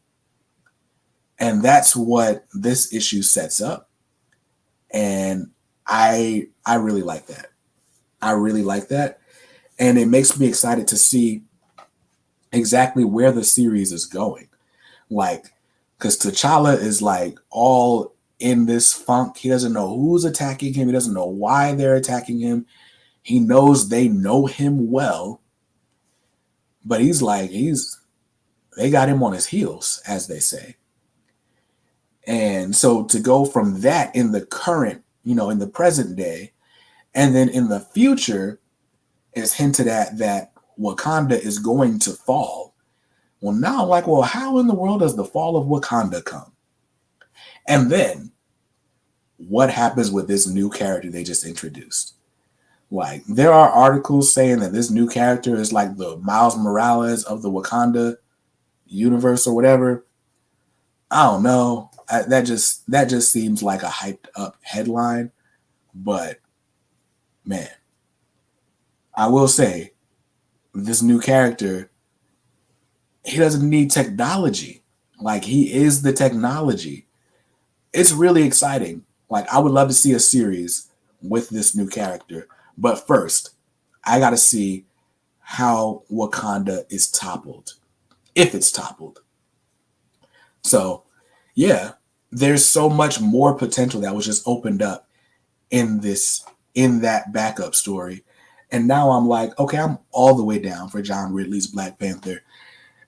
And that's what this issue sets up. And I really like that. I really like that. And it makes me excited to see exactly where the series is going. Like, because T'Challa is like all in this funk. He doesn't know who's attacking him. He doesn't know why they're attacking him. He knows they know him well. But he's like, they got him on his heels, as they say. And so to go from that in the current, in the present day, and then in the future, is hinted at that Wakanda is going to fall. Well, now I'm like, well, how in the world does the fall of Wakanda come? And then what happens with this new character they just introduced? Like, there are articles saying that this new character is like the Miles Morales of the Wakanda universe or whatever. I don't know. That just seems like a hyped up headline. But man, I will say this new character, he doesn't need technology. Like, he is the technology. It's really exciting. Like, I would love to see a series with this new character. But first, I got to see how Wakanda is toppled, if it's toppled. So, yeah, there's so much more potential that was just opened up in that backup story. And now I'm like, okay, I'm all the way down for John Ridley's Black Panther.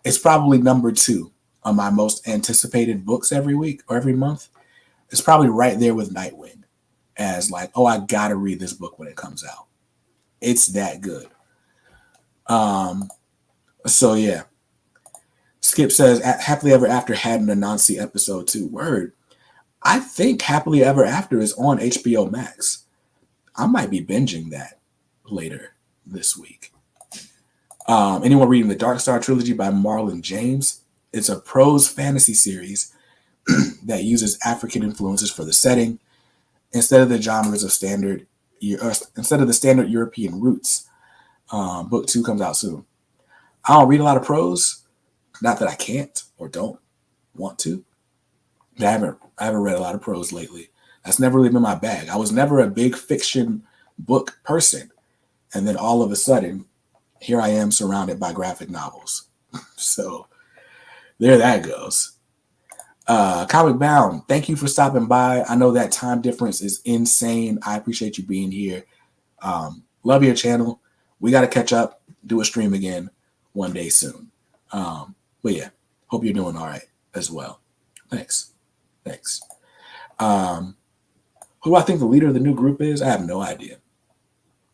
It's probably number 2 on my most anticipated books every week or every month. It's probably right there with Nightwing as like, oh, I gotta read this book when it comes out. It's that good. So yeah. Skip says, Happily Ever After had an Anansi episode 2. Word. I think Happily Ever After is on HBO Max. I might be binging that later this week. Anyone reading the Dark Star trilogy by Marlon James? It's a prose fantasy series that uses African influences for the setting instead of the genres of standard European roots. Book 2 comes out soon. I don't read a lot of prose. Not that I can't or don't want to. But I haven't read a lot of prose lately. That's never really been my bag. I was never a big fiction book person. And then all of a sudden, here I am surrounded by graphic novels. So there that goes. Comic Bound, thank you for stopping by. I know that time difference is insane. I appreciate you being here. Love your channel. We got to catch up, do a stream again one day soon. But yeah, hope you're doing all right as well. Thanks. Who do I think the leader of the new group is? I have no idea.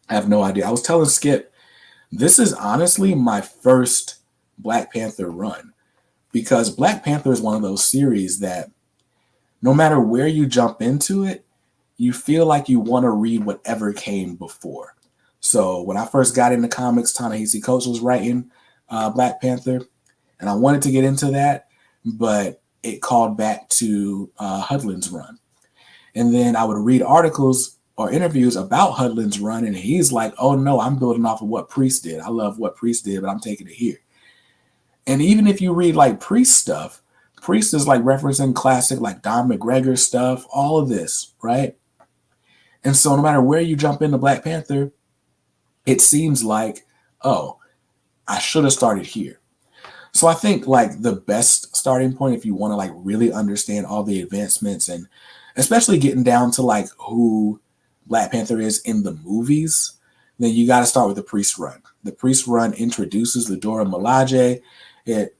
I was telling Skip, this is honestly my first Black Panther run, because Black Panther is one of those series that no matter where you jump into it, you feel like you want to read whatever came before. So when I first got into comics, Ta-Nehisi Coates was writing Black Panther, and I wanted to get into that, but it called back to Hudlin's run. And then I would read articles or interviews about Hudlin's run, and he's like, oh no, I'm building off of what Priest did. I love what Priest did, but I'm taking it here. And even if you read like Priest stuff, Priest is like referencing classic like Don McGregor stuff, all of this, right? And so no matter where you jump into Black Panther, it seems like, oh, I should have started here. So I think like the best starting point, if you want to like really understand all the advancements and especially getting down to like who Black Panther is in the movies, then you got to start with the Priest run. The Priest run introduces the Dora Milaje. It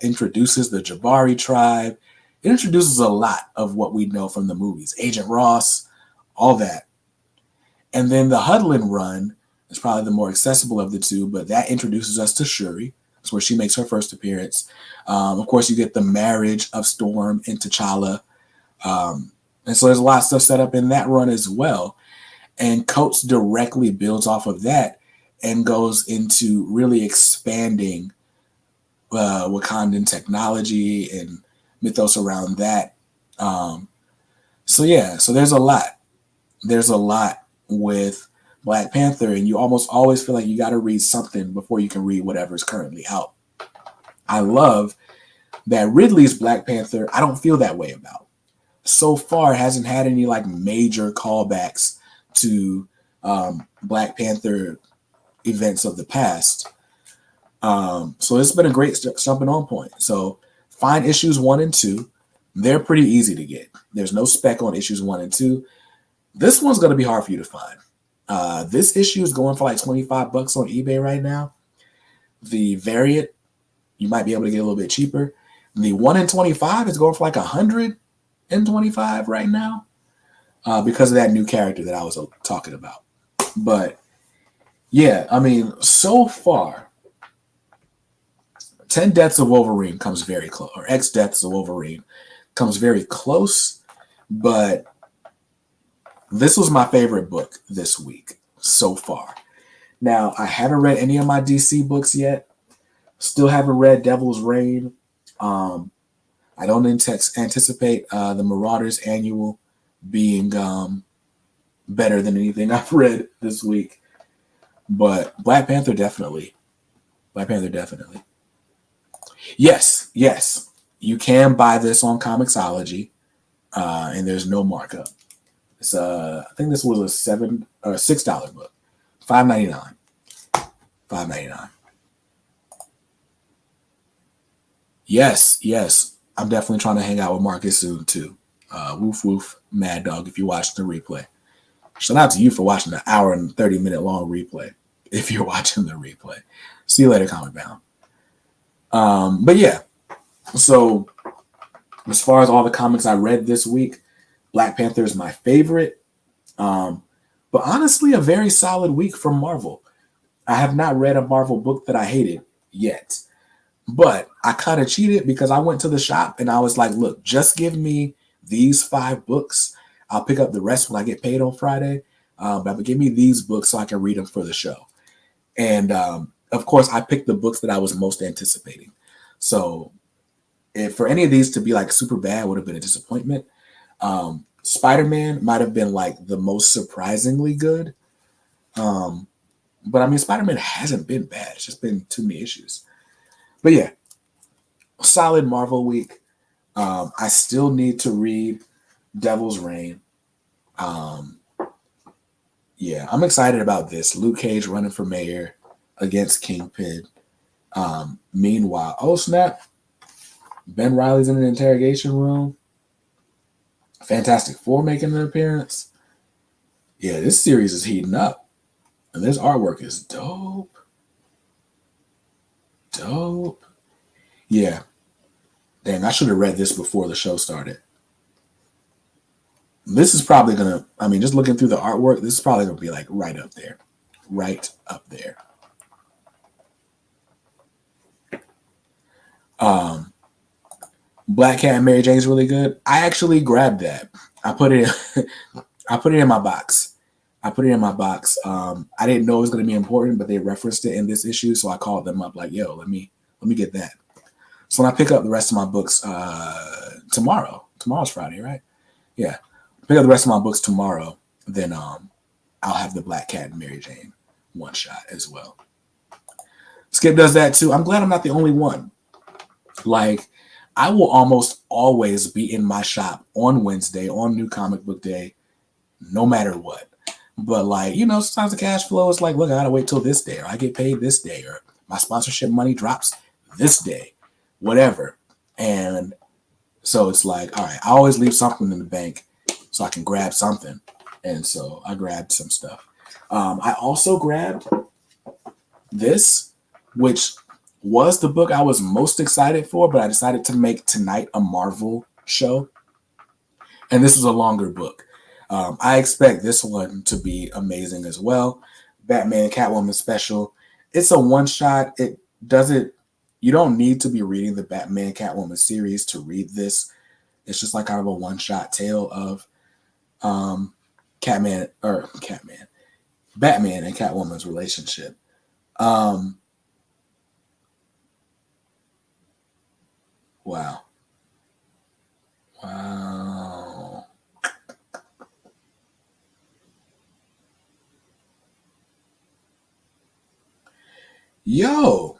introduces the Jabari tribe. It introduces a lot of what we know from the movies. Agent Ross, all that. And then the Hudlin run is probably the more accessible of the two, but that introduces us to Shuri. That's where she makes her first appearance. Of course, you get the marriage of Storm and T'Challa. And so there's a lot of stuff set up in that run as well. And Coates directly builds off of that and goes into really expanding Wakandan technology and mythos around that. So there's a lot. There's a lot with Black Panther, and you almost always feel like you got to read something before you can read whatever's currently out. I love that Ridley's Black Panther, I don't feel that way about. So far, hasn't had any like major callbacks to Black Panther events of the past. So it's been a great jumping on point. So find issues 1 and 2. They're pretty easy to get. There's no spec on issues 1 and 2. This one's going to be hard for you to find. This issue is going for like $25 on eBay right now. The variant, you might be able to get a little bit cheaper. The 1 in 25 is going for like $125 right now because of that new character that I was talking about. But yeah, I mean, so far, 10 Deaths of Wolverine comes very close, or X Deaths of Wolverine comes very close, but this was my favorite book this week so far. Now, I haven't read any of my DC books yet. Still haven't read Devil's Reign. I don't anticipate the Marauders annual being better than anything I've read this week. But Black Panther definitely. Black Panther definitely. Yes. You can buy this on Comixology, and there's no markup. It's I think this was a $7 or $6 book, $5.99. $5.99. Yes. I'm definitely trying to hang out with Marcus soon too. Woof woof, Mad Dog. If you watched the replay, shout out to you for watching the hour and 30-minute long replay. If you're watching the replay, see you later, Comic Bound. But yeah, so as far as all the comics I read this week, Black Panther is my favorite. But honestly, a very solid week from Marvel. I have not read a Marvel book that I hated yet. But I kind of cheated because I went to the shop and I was like, look, just give me these 5 books. I'll pick up the rest when I get paid on Friday. But give me these books so I can read them for the show. And of course, I picked the books that I was most anticipating. So if for any of these to be like super bad would have been a disappointment. Spider-Man might have been like the most surprisingly good. But I mean, Spider-Man hasn't been bad. It's just been too many issues. But yeah, solid Marvel week. I still need to read Devil's Reign. Yeah, I'm excited about this. Luke Cage running for mayor against Kingpin. Meanwhile, oh snap, Ben Reilly's in an interrogation room. Fantastic Four making an appearance. Yeah, this series is heating up. And this artwork is dope. Yeah. Dang, I should have read this before the show started. This is probably going to, I mean, just looking through the artwork, this is probably going to be like right up there. Right up there. Black Cat and Mary Jane is really good. I actually grabbed that. I put it in my box. I didn't know it was going to be important, but they referenced it in this issue, so I called them up like, yo, let me get that. So when I pick up the rest of my books tomorrow. Tomorrow's Friday, right? Yeah. Pick up the rest of my books tomorrow. then I'll have the Black Cat and Mary Jane one shot as well. Skip does that too. I'm glad I'm not the only one. Like, I will almost always be in my shop on Wednesday, on New Comic Book Day, no matter what. But like, you know, sometimes the cash flow is like, look, I gotta wait till this day, or I get paid this day, or my sponsorship money drops this day, whatever. And so it's like, all right, I always leave something in the bank so I can grab something. And so I grabbed some stuff. I also grabbed this, which was the book I was most excited for, but I decided to make tonight a Marvel show. And this is a longer book. I expect this one to be amazing as well. Batman Catwoman special. It's a one-shot. It doesn't, you don't need to be reading the Batman Catwoman series to read this. It's just like kind of a one-shot tale of Batman and Catwoman's relationship. Wow. Yo.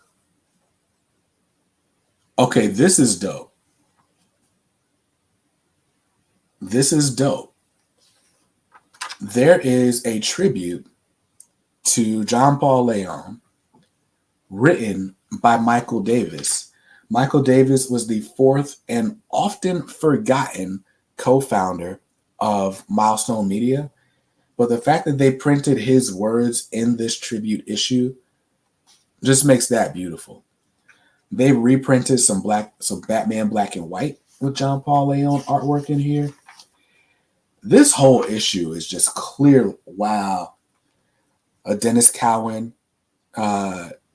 Okay, this is dope. This is dope. There is a tribute to John Paul Leon written by Michael Davis. Michael Davis was the fourth and often forgotten co-founder of Milestone Media. But the fact that they printed his words in this tribute issue just makes that beautiful. They reprinted some Batman Black and White with John Paul Leon artwork in here. This whole issue is just clear. Wow. A Dennis Cowan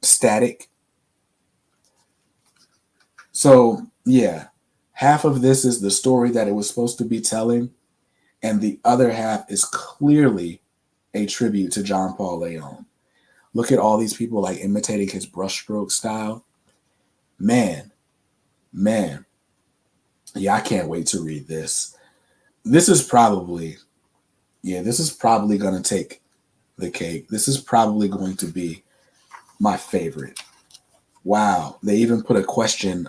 static. So, yeah, half of this is the story that it was supposed to be telling, and the other half is clearly a tribute to John Paul Leon. Look at all these people like imitating his brushstroke style. Man. Yeah, I can't wait to read this. This is probably going to take the cake. This is probably going to be my favorite. Wow. They even put a question.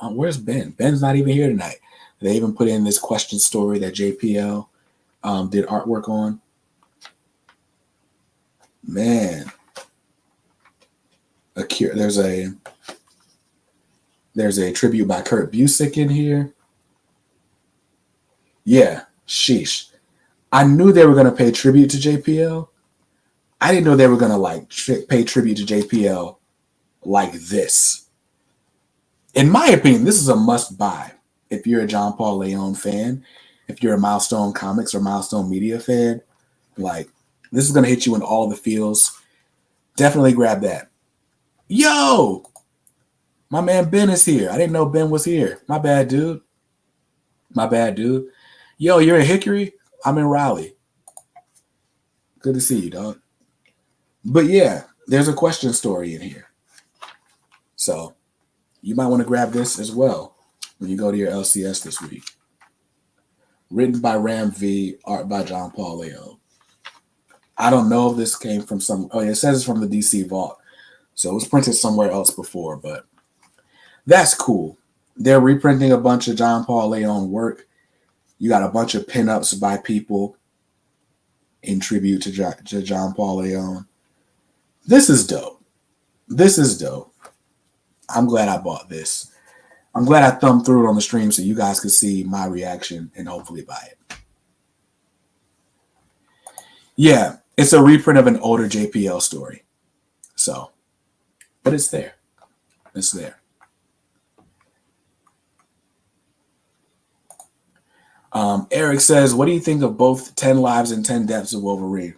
Where's Ben? Ben's not even here tonight. They even put in this question story that JPL did artwork on. Man. There's a tribute by Kurt Busiek in here. Yeah, sheesh. I knew they were going to pay tribute to JPL. I didn't know they were going to pay tribute to JPL like this. In my opinion, this is a must buy if you're a John Paul Leon fan, if you're a Milestone Comics or Milestone Media fan. Like, this is going to hit you in all the feels. Definitely grab that. Yo! My man Ben is here. I didn't know Ben was here. My bad, dude. Yo, you're in Hickory? I'm in Raleigh. Good to see you, dog. But yeah, there's a question story in here. So you might want to grab this as well when you go to your LCS this week. Written by Ram V, art by John Paul Leon. I don't know if this came from it says it's from the DC Vault. So it was printed somewhere else before, but that's cool. They're reprinting a bunch of John Paul Leon work. You got a bunch of pinups by people in tribute to John Paul Leon. This is dope. I'm glad I bought this. I'm glad I thumbed through it on the stream so you guys could see my reaction and hopefully buy it. Yeah, it's a reprint of an older JPL story. So, but it's there. It's there. Eric says, what do you think of both 10 Lives and 10 Deaths of Wolverine?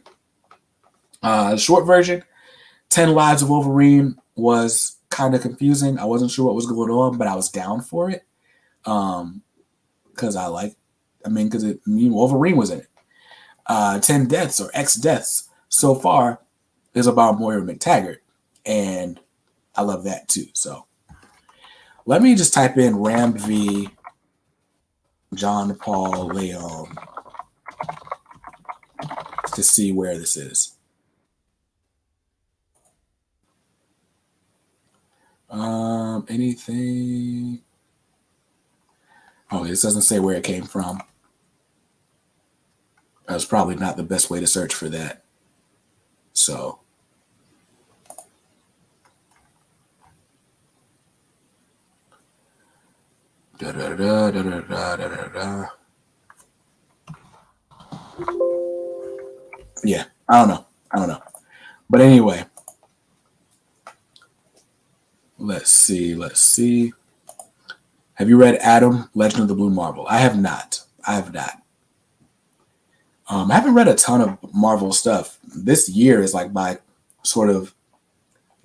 Short version, 10 Lives of Wolverine was kind of confusing. I wasn't sure what was going on, but I was down for it. Because Wolverine was in it. 10 Deaths or X Deaths so far is about Moira McTaggart. And I love that too. So let me just type in Ram V John Paul Leon to see where this is. Anything? Oh, this doesn't say where it came from. That was probably not the best way to search for that. So. Da, da, da, da, da, da, da, da. Yeah, I don't know. But anyway, let's see. Have you read Adam, Legend of the Blue Marvel? I have not. I haven't read a ton of Marvel stuff. This year is like my sort of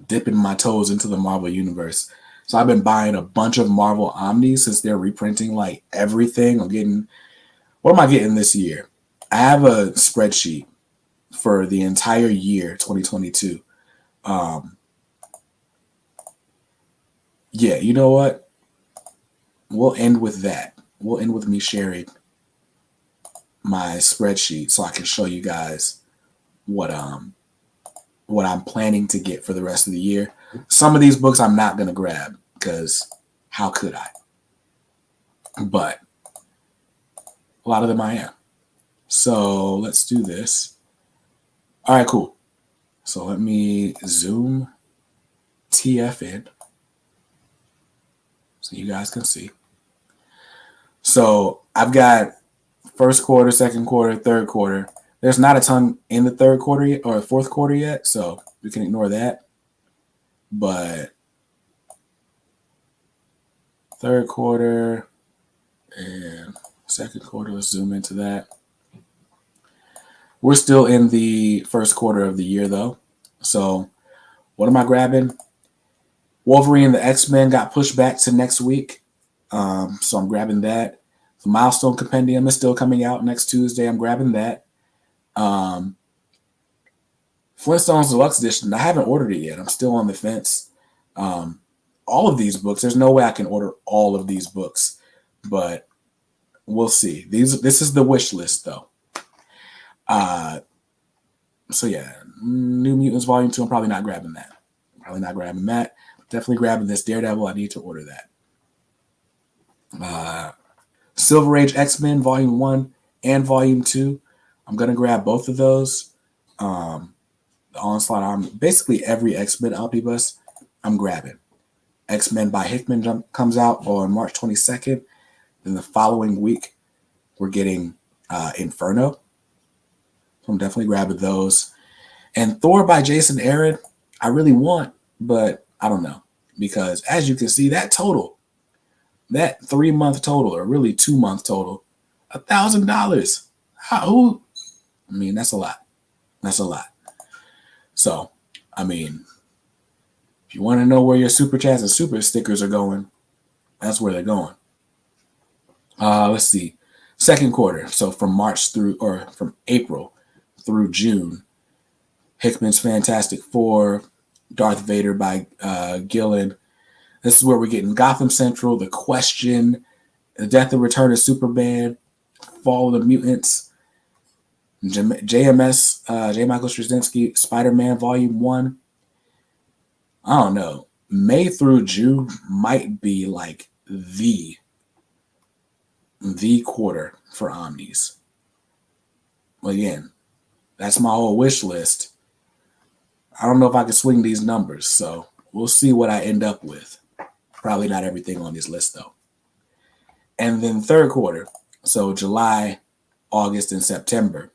dipping my toes into the Marvel universe. So I've been buying a bunch of Marvel Omnis since they're reprinting like everything. What am I getting this year? I have a spreadsheet for the entire year 2022. Yeah, you know what? We'll end with that. We'll end with me sharing my spreadsheet so I can show you guys what I'm planning to get for the rest of the year. Some of these books I'm not gonna grab because how could I? But a lot of them I am. So let's do this. All right, cool. So let me zoom TF in so you guys can see. So I've got first quarter, second quarter, third quarter. There's not a ton in the third quarter yet, or fourth quarter yet, so we can ignore that. But third quarter and second quarter, let's zoom into that. We're still in the first quarter of the year, though. So what am I grabbing? Wolverine and the X-Men got pushed back to next week. So I'm grabbing that. The Milestone Compendium is still coming out next Tuesday. I'm grabbing that. Flintstones Deluxe Edition, I haven't ordered it yet. I'm still on the fence. All of these books, there's no way I can order all of these books, but we'll see. This is the wish list, though. So yeah, New Mutants Volume 2, I'm probably not grabbing that. Definitely grabbing this Daredevil. I need to order that. Silver Age X-Men Volume 1 and Volume 2. I'm going to grab both of those. The Onslaught, basically every X-Men omnibus I'm grabbing. X-Men by Hickman comes out on March 22nd. Then the following week, we're getting Inferno. So I'm definitely grabbing those. And Thor by Jason Aaron, I really want, but I don't know. Because as you can see, that 3-month total, or really 2-month total, $1,000. How? I mean, that's a lot. So, I mean, if you want to know where your super chats and super stickers are going, that's where they're going. Let's see. Second quarter. So from April through June, Hickman's Fantastic Four, Darth Vader by Gillen. This is where we're getting Gotham Central, The Question, The Death and Return of Superman, Fall of the Mutants, JMS, J. Michael Straczynski, Spider-Man Volume 1. I don't know. May through June might be like the quarter for Omnis. Again, that's my whole wish list. I don't know if I can swing these numbers, so we'll see what I end up with. Probably not everything on this list, though. And then third quarter, so July, August, and September.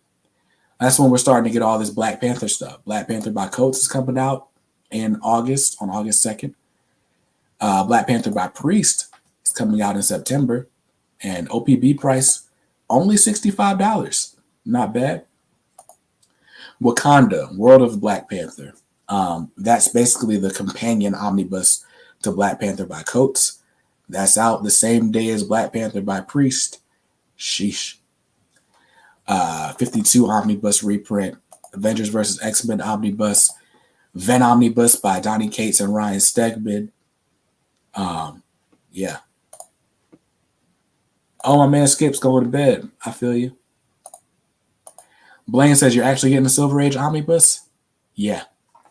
That's when we're starting to get all this Black Panther stuff. Black Panther by Coates is coming out in August, on August 2nd. Black Panther by Priest is coming out in September. And OPB price, only $65. Not bad. Wakanda, World of Black Panther. That's basically the companion omnibus to Black Panther by Coates. That's out the same day as Black Panther by Priest. Sheesh. 52 omnibus reprint. Avengers vs. X-Men omnibus. Ven omnibus by Donny Cates and Ryan Stegman. Yeah. Oh, my man Skip's going to bed. I feel you. Blaine says you're actually getting a Silver Age Omnibus? Yeah.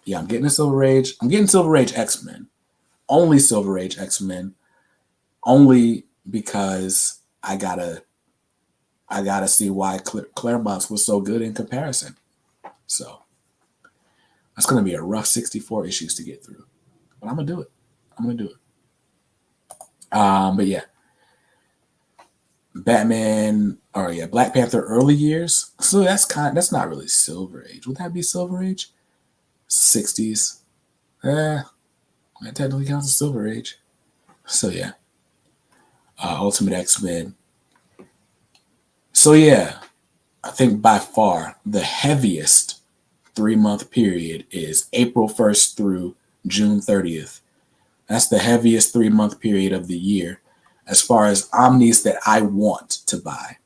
Yeah, I'm getting a Silver Age. I'm getting Silver Age X-Men. Only Silver Age X-Men. Only because I gotta see why Claremont's was so good in comparison. So that's gonna be a rough 64 issues to get through. But I'm gonna do it. But yeah. Batman, or yeah, Black Panther early years. So that's not really Silver Age. Would that be Silver Age? 60s. That technically counts as Silver Age. So yeah. Ultimate X-Men. So yeah, I think by far the heaviest 3-month period is April 1st through June 30th. That's the heaviest 3-month period of the year as far as omnis that I want to buy.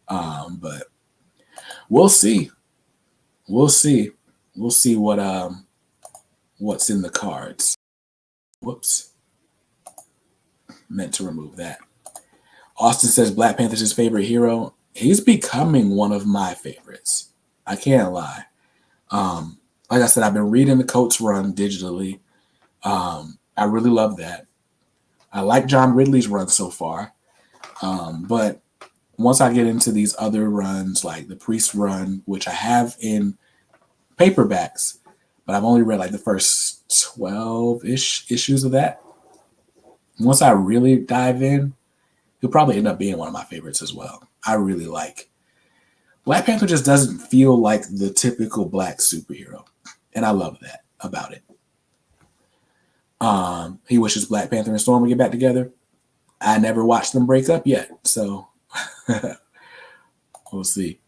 But we'll see. We'll see what's in the cards. Whoops. Meant to remove that. Austin says Black Panther's his favorite hero. He's becoming one of my favorites. I can't lie. Like I said, I've been reading the Coates run digitally. I really love that. I like John Ridley's run so far. But once I get into these other runs, like the Priest run, which I have in paperbacks, but I've only read like the first 12-ish issues of that. Once I really dive in, he'll probably end up being one of my favorites as well. I really like. Black Panther just doesn't feel like the typical black superhero. And I love that about it. He wishes Black Panther and Storm would get back together. I never watched them break up yet, so we'll see.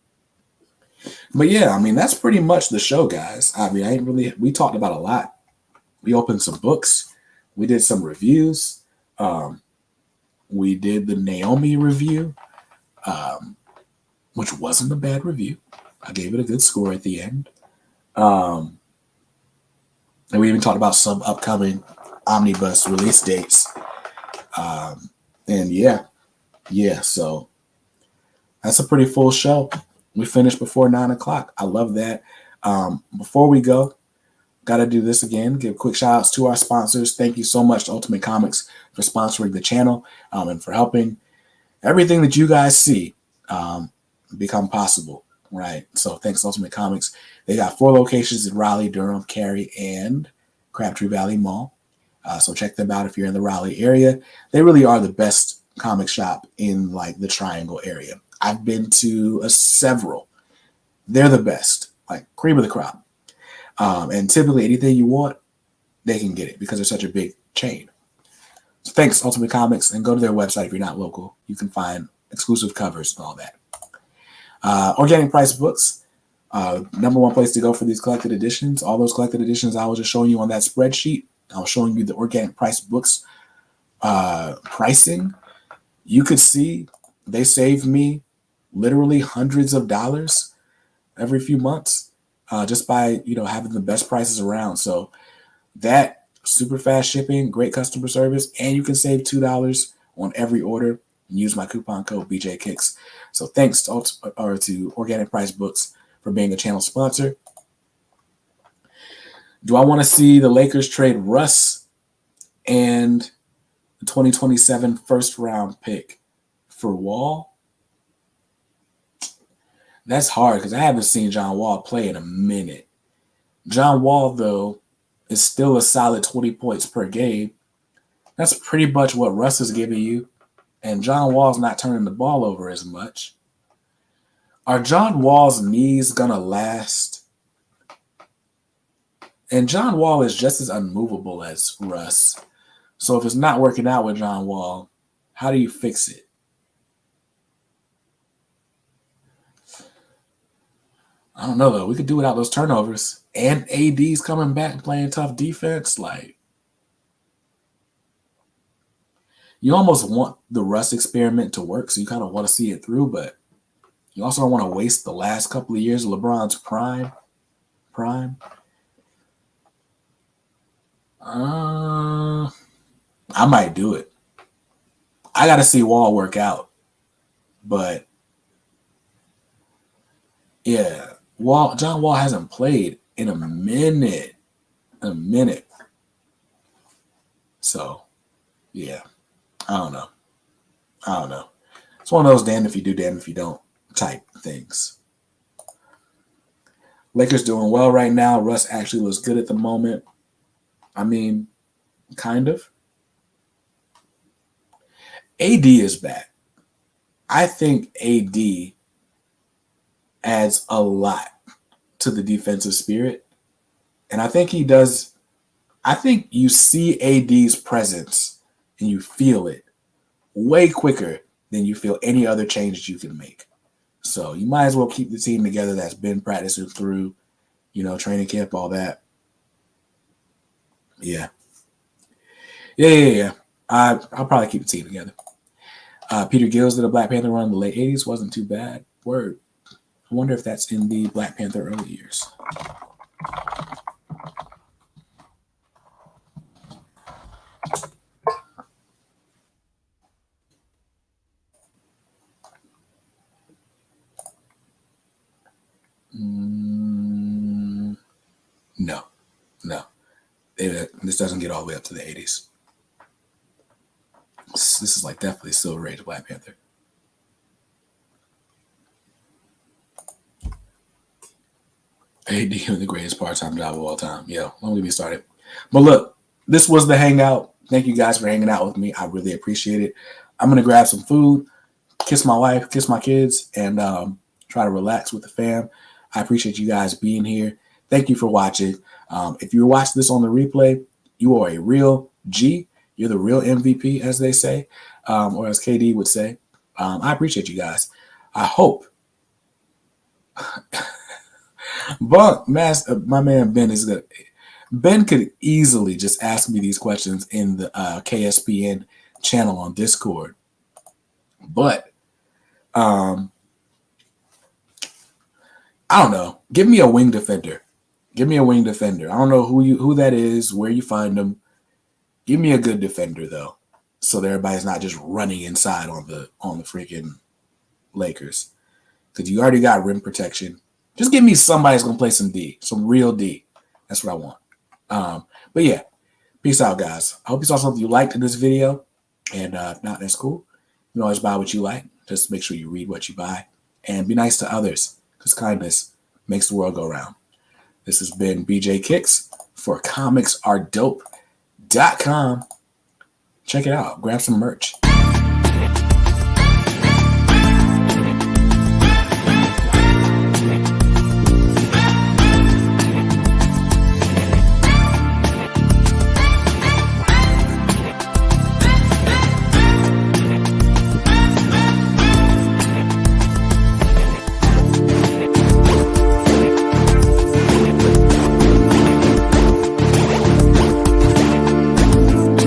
But yeah, I mean, that's pretty much the show, guys. I mean, we talked about a lot. We opened some books. We did some reviews. We did the Naomi review, which wasn't a bad review. I gave it a good score at the end. And we even talked about some upcoming Omnibus release dates. And yeah, so that's a pretty full show. We finished before 9 o'clock. I love that. Before we go, got to do this again. Give quick shout outs to our sponsors. Thank you so much to Ultimate Comics for sponsoring the channel and for helping everything that you guys see become possible, right? So thanks to Ultimate Comics. They got 4 locations in Raleigh, Durham, Cary, and Crabtree Valley Mall. So check them out if you're in the Raleigh area. They really are the best comic shop in like the Triangle area. I've been to several. They're the best, like cream of the crop. And typically anything you want, they can get it because they're such a big chain. So thanks, Ultimate Comics, and go to their website if you're not local. You can find exclusive covers and all that. Organic Price Books, number one place to go for these collected editions. All those collected editions I was just showing you on that spreadsheet. I was showing you the Organic Price Books pricing. You could see they save me literally hundreds of dollars every few months just by having the best prices around. So that super fast shipping, great customer service, and you can save $2 on every order and use my coupon code BJKicks. So thanks to Organic Price Books for being a channel sponsor. Do I want to see the Lakers trade Russ and the 2027 first round pick for Wall? That's hard because I haven't seen John Wall play in a minute. John Wall, though, is still a solid 20 points per game. That's pretty much what Russ is giving you. And John Wall's not turning the ball over as much. Are John Wall's knees going to last? And John Wall is just as unmovable as Russ. So if it's not working out with John Wall, how do you fix it? I don't know, though. We could do without those turnovers. And AD's coming back and playing tough defense. Like, you almost want the Russ experiment to work, so you kind of want to see it through, but you also don't want to waste the last couple of years of LeBron's prime. I might do it. I got to see Wall work out. But, yeah, John Wall hasn't played in a minute. So, yeah, I don't know. It's one of those damn if you do, damn if you don't type things. Lakers doing well right now. Russ actually looks good at the moment. I mean, kind of. AD is back. I think AD adds a lot to the defensive spirit. And I think he does. I think you see AD's presence and you feel it way quicker than you feel any other changes you can make. So you might as well keep the team together that's been practicing through, training camp, all that. Yeah. I'll probably keep the team together. Peter Gills did a Black Panther run in the late 80s. Wasn't too bad. Word. I wonder if that's in the Black Panther early years. No. This doesn't get all the way up to the 80s. This is like definitely Silver Age Black Panther. AD the greatest part-time job of all time. Yeah, don't get me started. But look, this was the hangout. Thank you guys for hanging out with me. I really appreciate it. I'm gonna grab some food, kiss my wife, kiss my kids, and try to relax with the fam. I appreciate you guys being here. Thank you for watching. If you're watching this on the replay, you are a real G. You're the real MVP, as they say, or as KD would say. I appreciate you guys. I hope. But my man Ben is good. Ben could easily just ask me these questions in the KSPN channel on Discord. But I don't know. Give me a wing defender. I don't know who that is, where you find them. Give me a good defender though, so that everybody's not just running inside on the freaking Lakers. Because you already got rim protection. Just give me somebody that's gonna play some D, some real D. That's what I want. But yeah, peace out, guys. I hope you saw something you liked in this video, and if not, that's cool. You can always buy what you like. Just make sure you read what you buy and be nice to others, because kindness makes the world go round. This has been BJ Kicks for ComicsAreDope.com. Check it out. Grab some merch.